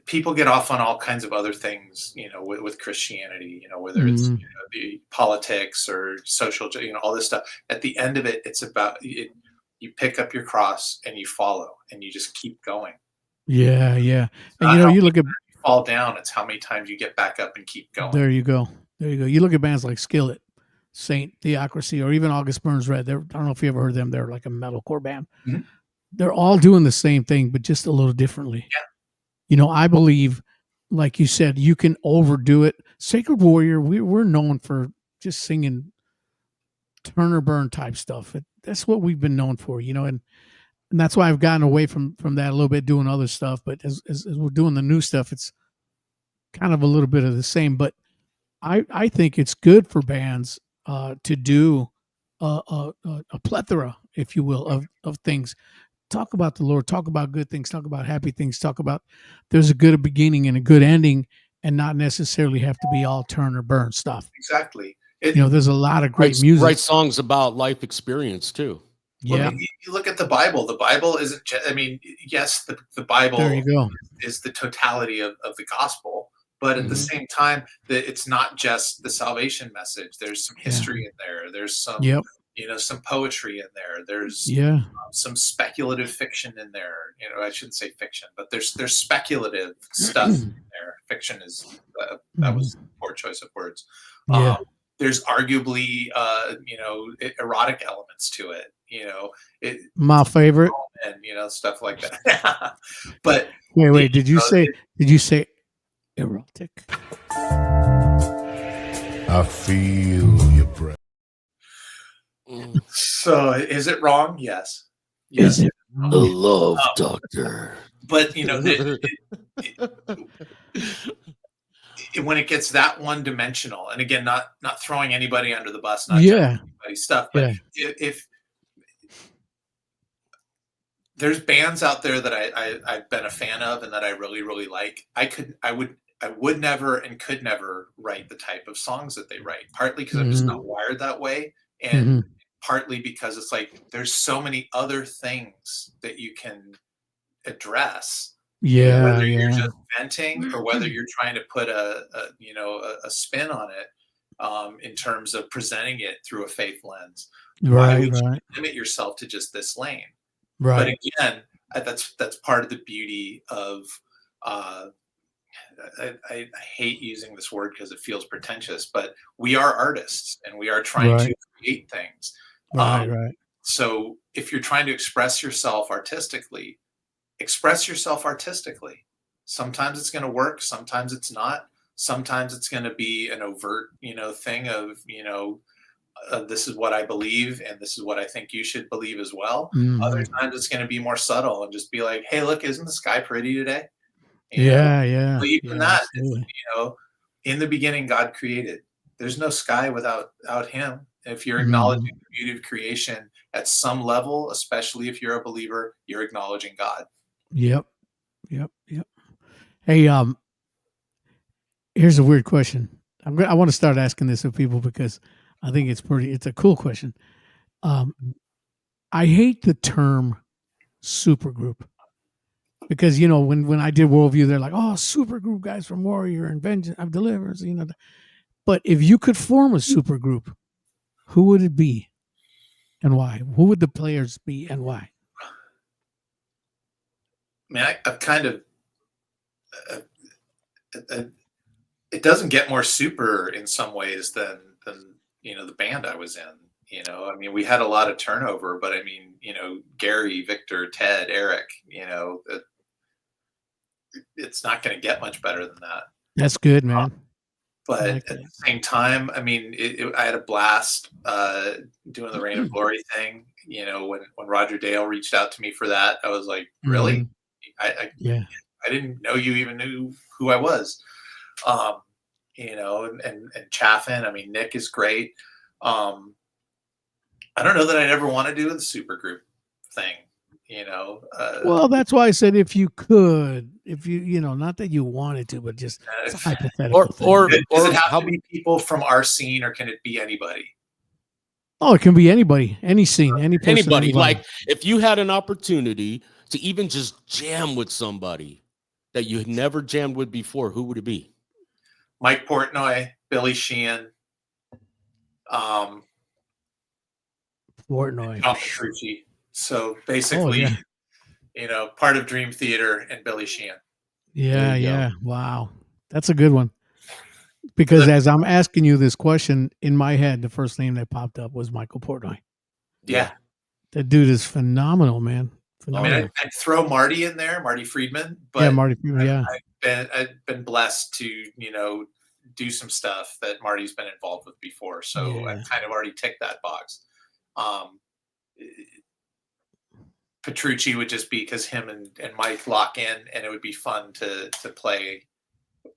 people get off on all kinds of other things, with Christianity, whether it's the politics or social, all this stuff. At the end of it, it's about it. You pick up your cross and you follow, and you just keep going. Yeah. And you look at fall down, it's how many times you get back up and keep going. There you go. You look at bands like Skillet, Saint, Theocracy, or even August Burns Red. I don't know if you ever heard them. They're like a metalcore band. They're all doing the same thing, but just a little differently. I believe, like you said, you can overdo it. Sacred Warrior, we're known for just singing Turner Burn type stuff. That's what we've been known for, and that's why I've gotten away from that a little bit, doing other stuff. But as we're doing the new stuff, it's kind of a little bit of the same. But I think it's good for bands to do a plethora, if you will, of things. Talk about the Lord, talk about good things, talk about happy things, talk about there's a good beginning and a good ending, and not necessarily have to be all turn or burn stuff. Exactly. There's a lot of great music. Write songs about life experience too. Yeah. Well, you look at the Bible. The Bible isn't. Yes, the Bible there you go. is the totality of the gospel, but at the same time, it's not just the salvation message. There's some history in there. There's some, some poetry in there. There's some speculative fiction in there. I shouldn't say fiction, but there's speculative stuff in there. Fiction is that was a poor choice of words. There's arguably, erotic elements to it. My favorite, and stuff like that. But wait, did you say erotic? I feel your breath. So is it wrong? Yes. Is it the love doctor? But when it gets that one-dimensional, and again, not throwing anybody under the bus, not anybody's stuff, but if there's bands out there that I've been a fan of and that I really, really like, I would never and could never write the type of songs that they write, partly because I'm just not wired that way, and partly because it's like there's so many other things that you can address. Whether you're just venting or whether you're trying to put a spin on it, in terms of presenting it through a faith lens. Why would you limit yourself to just this lane? But again, that's part of the beauty of I hate using this word because it feels pretentious, but we are artists and we are trying to create things. Right. So if you're trying to express yourself artistically, express yourself artistically. Sometimes it's going to work. Sometimes it's not. Sometimes it's going to be an overt, thing of, this is what I believe and this is what I think you should believe as well. Other times it's going to be more subtle and just be like, hey, look, isn't the sky pretty today? Yeah. Believe in that. Absolutely. In the beginning, God created. There's no sky without him. If you're acknowledging the beauty of creation at some level, especially if you're a believer, you're acknowledging God. Yep. Hey, here's a weird question. I want to start asking this of people because I think it's a cool question. I hate the term supergroup because, when I did Worldview, they're like, oh, supergroup guys from Warrior and Vengeance of Deliverance, but if you could form a supergroup, who would it be and why? Who would the players be and why? I mean, I've kind of, it doesn't get more super in some ways than the band I was in. I mean, we had a lot of turnover, but I mean, Gary, Victor, Ted, Eric, it's not going to get much better than that. That's good, man. But at the same time, I mean, I had a blast doing the Reign of Glory thing. When Roger Dale reached out to me for that, I was like, really? I didn't know you even knew who I was. And Chaffin. I mean, Nick is great. I don't know that I'd ever want to do the supergroup thing. Well, that's why I said if you could, not that you wanted to, but just it's a hypothetical thing. Or does it have to be people from our scene, or can it be anybody? Oh, it can be anybody, any scene, any person, anybody. Like if you had an opportunity to even just jam with somebody that you had never jammed with before, who would it be? Mike Portnoy, Billy Sheehan, Portnoy, John Petrucci. So basically, part of Dream Theater and Billy Sheehan. Yeah. Wow. That's a good one. Because as I'm asking you this question, in my head, the first name that popped up was Michael Portnoy. Yeah. That dude is phenomenal, man. Phenomenal. I mean, I'd throw Marty in there, Marty Friedman. But yeah, Marty Friedman, I've been blessed to, do some stuff that Marty's been involved with before. So I've kind of already ticked that box. Petrucci would just be because him and Mike lock in, and it would be fun to play,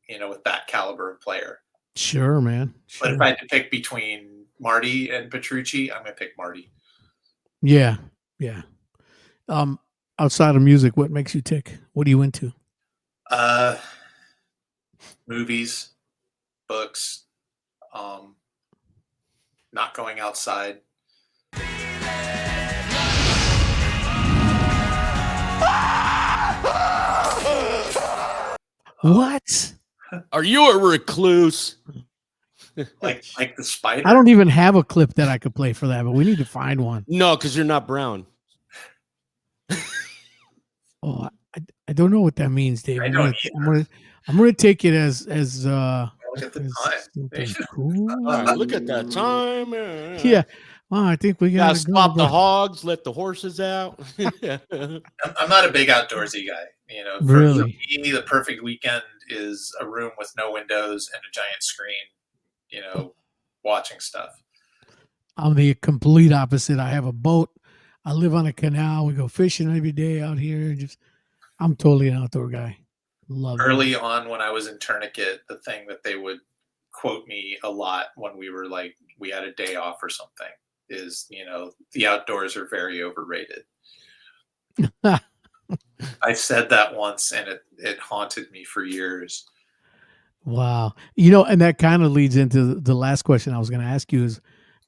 with that caliber of player. Sure, man. Sure. But if I had to pick between Marty and Petrucci, I'm going to pick Marty. Yeah. Outside of music, what makes you tick? What are you into? Movies, books, not going outside. What? Are you a recluse? like the spider? I don't even have a clip that I could play for that, but we need to find one. No, because you're not brown. Oh, I don't know what that means, Dave. I'm gonna take it as look at the time. Cool. Look at that time. Yeah. Well, I think we gotta stop the hogs, let the horses out. I'm not a big outdoorsy guy. Really? For me, the perfect weekend is a room with no windows and a giant screen, watching stuff. I'm the complete opposite. I have a boat. I live on a canal. We go fishing every day out here. I'm totally an outdoor guy. Love Early on when I was in Tourniquet, the thing that they would quote me a lot when we had a day off or something is, the outdoors are very overrated. I said that once and it haunted me for years. Wow. And that kind of leads into the last question I was going to ask you is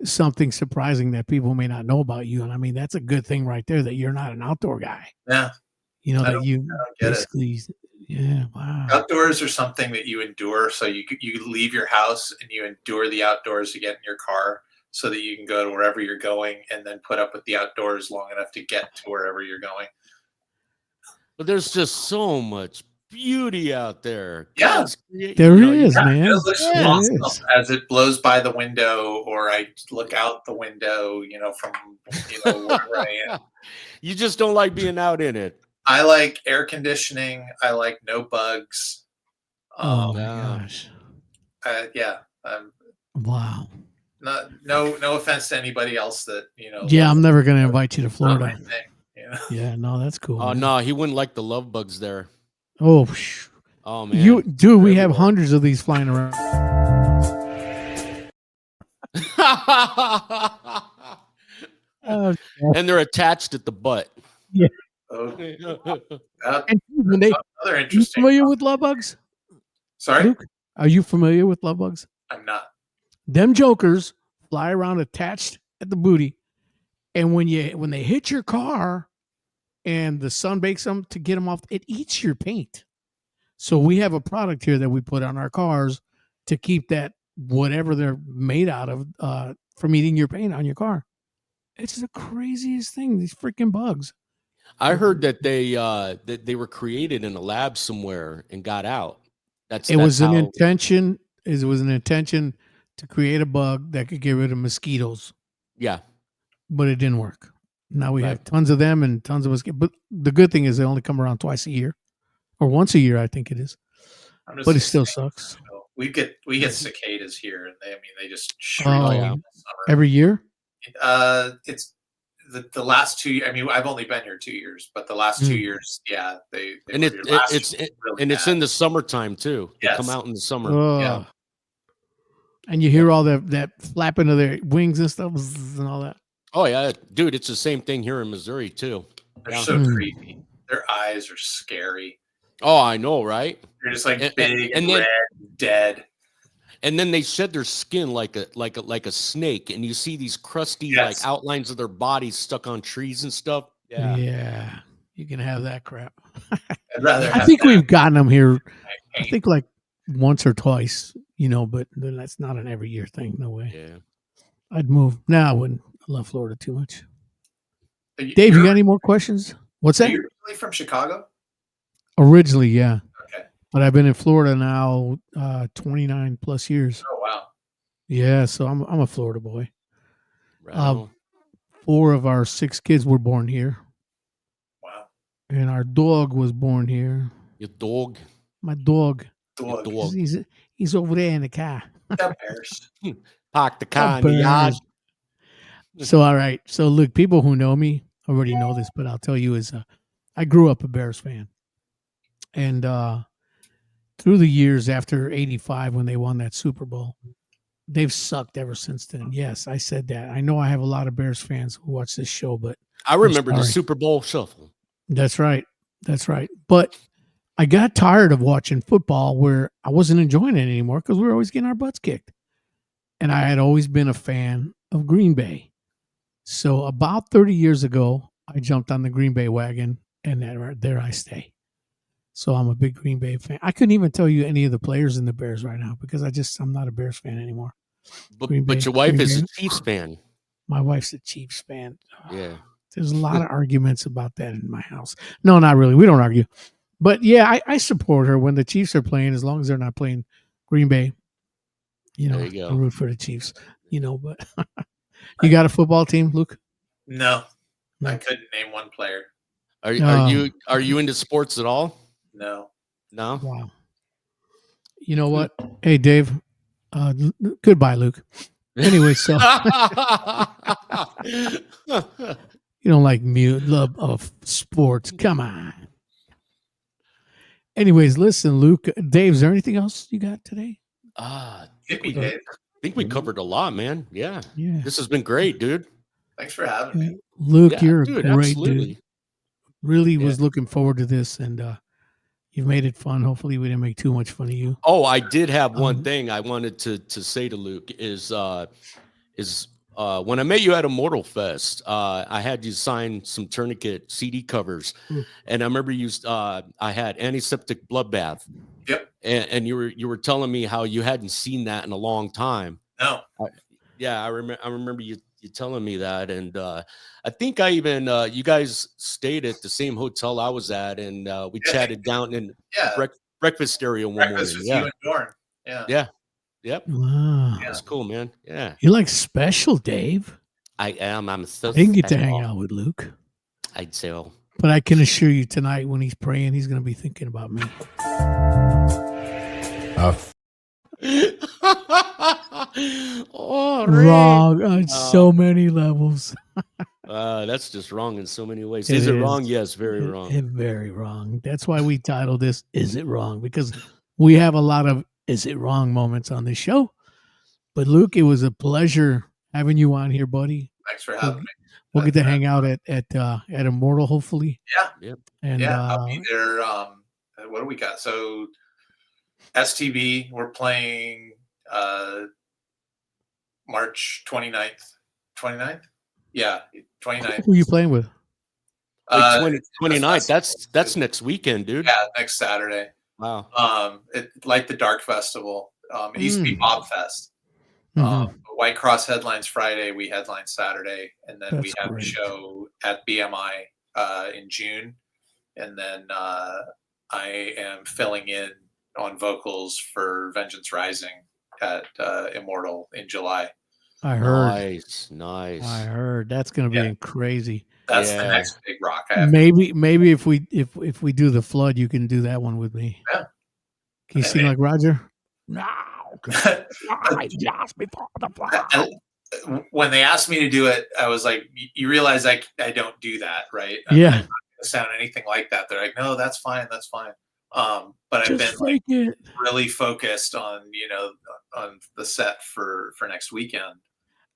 something surprising that people may not know about you. And I mean, that's a good thing right there that you're not an outdoor guy. Yeah. That you basically, wow. Outdoors are something that you endure. So you leave your house and you endure the outdoors to get in your car so that you can go to wherever you're going and then put up with the outdoors long enough to get to wherever you're going. But there's just so much beauty out there. Yeah. God's There you know, is, Yeah, man. it looks Yeah, awesome it is. as it blows by the window, or I look out the window, from wherever I am. You just don't like being out in it. I like air conditioning. I like no bugs. Oh my Yeah. gosh! Yeah. Wow. No offense to anybody else that Yeah, loves I'm never gonna invite you to it. It's not my Florida. thing. Yeah, no, that's cool. Oh man. no, he wouldn't like the love bugs there. Oh, psh. Oh man, you dude, we have Everywhere. hundreds of these flying around. Oh, and they're attached at the butt. Oh, and when they, another are you interesting. familiar with love bugs? Sorry, Luke, are you familiar with love bugs? I'm not. Them jokers fly around attached at the booty, and when they hit your car, and the sun bakes them to get them off, it eats your paint. So we have a product here that we put on our cars to keep that whatever they're made out of from eating your paint on your car. It's the craziest thing. These freaking bugs. I heard that they were created in a lab somewhere and got out. It was an intention. It was an intention to create a bug that could get rid of mosquitoes. Yeah, but it didn't work. Now we have tons of them and tons of mosquitoes. But the good thing is they only come around twice a year, or once a year, I think it is. But it still sucks. We get cicadas here, and they just shriek Oh, in the summer. Every year? It's the last 2 years. I mean, I've only been here 2 years, but the last 2 years, yeah, they and were it, here it last it's year, it, really and it's bad. in the summertime too. They come Yes. out in the summer. Yeah. And you hear all that flapping of their wings and stuff and all that. Oh yeah, dude, it's the same thing here in Missouri too. They're Yeah. so creepy. Their eyes are scary. Oh, I know, right? They're just like And- big and and then- red, and dead. And then they shed their skin like a snake, and you see these crusty Yes. like outlines of their bodies stuck on trees and stuff. Yeah. Yeah. You can have that crap. I'd rather. I have think that we've gotten them here, than I paint. think like once or twice, but then that's not an every year thing. No way. Yeah. I'd move. No, I wouldn't. I love Florida too much. Dave, Dave, you got any more questions? What's Are that? you originally from Chicago? Originally, yeah. Okay. But I've been in Florida now 29 plus years. Oh wow. Yeah, so I'm a Florida boy. Right on. 4 of our 6 kids were born here, Wow. and our dog was born here. Your dog. My dog, Dog. Dog. he's over there in the car. The Bears. Park the car in the Bird. yard. So all right, so look, people who know me already know this, but I'll tell you is I grew up a Bears fan, and through the years after '85 when they won that Super Bowl, they've sucked ever since then. Yes, I said that. I know I have a lot of Bears fans who watch this show, but I remember the sorry. Super Bowl shuffle. That's right. That's right. But I got tired of watching football where I wasn't enjoying it anymore because we were always getting our butts kicked. And I had always been a fan of Green Bay. So about 30 years ago, I jumped on the Green Bay wagon, and there I stay. So I'm a big Green Bay fan. I couldn't even tell you any of the players in the Bears right now because I'm not a Bears fan anymore. But Green Bay- your wife Green is a Bay- Chiefs fan. My wife's a Chiefs fan. Yeah. There's a lot of arguments about that in my house. No, not really. We don't argue. But yeah, I support her when the Chiefs are playing, as long as they're not playing Green Bay. There you go. I root for the Chiefs. But you got a football team, Luke? No, No. I couldn't name one player. Are No. you into sports at all? No. No. Wow. You know what? Hey, Dave. Goodbye, Luke. Anyway, so you don't like love of sports. Come on. Anyways, listen, Luke. Dave, is there anything else you got today? Hit me, Dave. I think we covered a lot, man. Yeah. Yeah. This has been great, dude. Thanks for having me. Luke, Yeah, you're dude, a great absolutely. dude. Really Yeah. was looking forward to this, and you've made it fun. Hopefully, we didn't make too much fun of you. Oh, I did have one Um, thing I wanted to say to Luke is when I met you at Immortal Fest, I had you sign some Tourniquet CD covers, and I remember I had Antiseptic Bloodbath. Yep. And you were telling me how you hadn't seen that in a long time. No. Yeah, I remember you you telling me that, and I think I even you guys stayed at the same hotel I was at, and we chatted down in breakfast area one Breakfast morning. with you and Dorn. Yeah. Yeah. Yep. Wow. That's cool, man. Yeah. You're like special, Dave. I am. I'm so I didn't get to hang special. out with Luke. I do. But I can assure you tonight when he's praying, he's going to be thinking about me. Oh, Wrong on so many levels. That's just wrong in so many ways. It Is it is. wrong? Yes, very wrong. Very wrong. That's why we titled this "Is It Wrong?" Because we have a lot of "Is It Wrong?" moments on this show. But Luke, it was a pleasure having you on here, buddy. Thanks for having me. We'll get to hang out at Immortal, hopefully. Yeah. Yep. And I'll be there. What do we got? So STB, we're playing March 29th. 29th? Yeah, 29th. who are you playing with? 29th. That's next weekend, dude. Yeah, next Saturday. Wow. Like the Dark Festival. It used to be Bob Fest. Mhm. White Cross headlines Friday. We headline Saturday, and then we That's have great. a show at BMI in June, and then I am filling in on vocals for Vengeance Rising at Immortal in July. I heard. Nice. I heard. That's going to be crazy. That's the next big rock. I have. Maybe if we do the flood, you can do that one with me. Yeah. Can you sing like Roger? No. Just before the flood. When they asked me to do it, I was like, "You realize I don't do that, right? Yeah. I'm not gonna sound anything like that." They're like, "No, that's fine, that's fine." But I've been like, really focused on on the set for next weekend.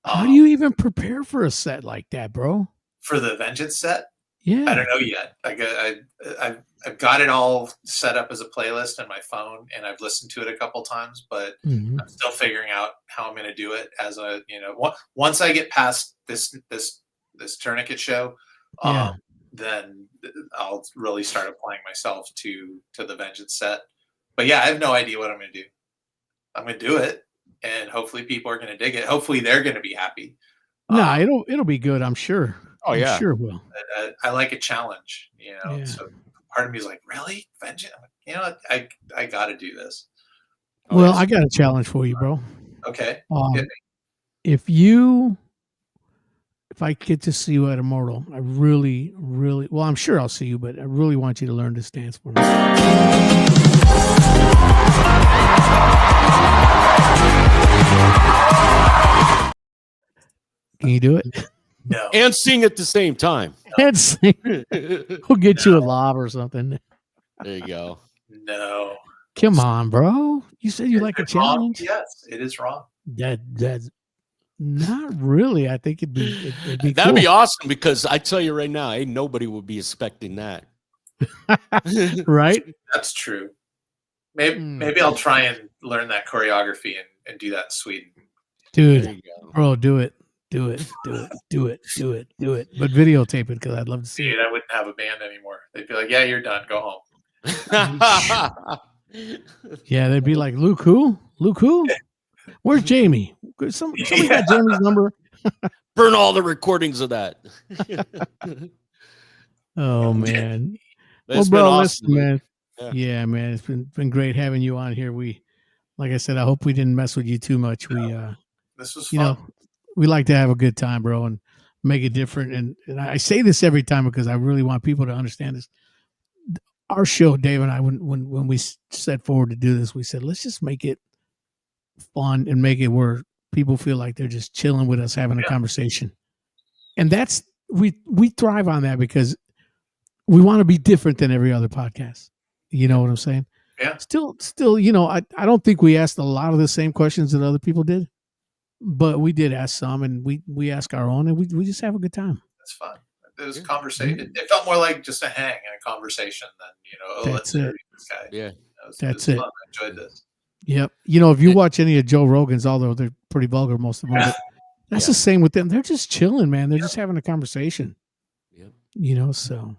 How do you even prepare for a set like that, bro? For the Vengeance set? Yeah. I don't know yet. I've got it all set up as a playlist on my phone, and I've listened to it a couple times, but Mhm. I'm still figuring out how I'm going to do it. As a once I get past this Tourniquet show, Yeah. then I'll really start applying myself to the Vengeance set. But yeah, I have no idea what I'm going to do. I'm going to do it, and hopefully people are going to dig it. Hopefully they're going to be happy. No, it'll be good. I'm sure. Oh, yeah. I'm sure it will. I like a challenge, Yeah. So part of me is like, really, Vengeance? I got to do this. Well, I got a challenge for you, bro. Okay. If I get to see you at Immortal, I really, really, well, I'm sure I'll see you, but I really want you to learn this dance for me. Can you do it? No. And sing at the same time. And sing. We'll get you a lob or something. There you go. No. Come on, bro. You said you like a Is it wrong? challenge? Yes, it is wrong. That's not really. I think it'd be That'd cool. be awesome, because I tell you right now, ain't nobody would be expecting that. Right? That's true. Maybe I'll try and learn that choreography and do that in Sweden. Dude, There you go. bro, do it. Do it. But videotape it, because I'd love to see Dude, it. I wouldn't have a band anymore. They'd be like, "Yeah, you're done. Go home." Yeah, they'd be like, Luke who? Luke who? Where's Jamie? Somebody got Jamie's number. Burn all the recordings of that. Oh man. It's Well, been bro, awesome, listen, man. Yeah. Yeah, man. It's been great having you on here. Like I said, I hope we didn't mess with you too much. This was fun. We like to have a good time, bro, and make it different. And I say this every time because I really want people to understand this. Our show, Dave and I, when we set forward to do this, we said, let's just make it fun and make it where people feel like they're just chilling with us, having a conversation. And that's, we thrive on that because we want to be different than every other podcast. You know what I'm saying? Yeah. Still, I don't think we asked a lot of the same questions that other people did, but we did ask some, and we ask our own, and we just have a good time. That's fun. It was a conversation. It felt more like just a hang and a conversation than, let's interview this guy. Yeah. That's it. Fun. I enjoyed this. Yep. If you watch any of Joe Rogan's, although they're pretty vulgar, most of them, but that's the same with them. They're just chilling, man. They're just having a conversation. Yep. So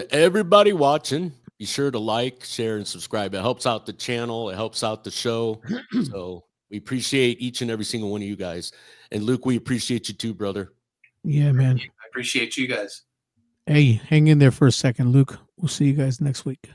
everybody watching, be sure to like, share, and subscribe. It helps out the channel. It helps out the show. So We appreciate each and every single one of you guys. And Luke, we appreciate you too, brother. Yeah, man. I appreciate you guys. Hey, hang in there for a second, Luke. We'll see you guys next week.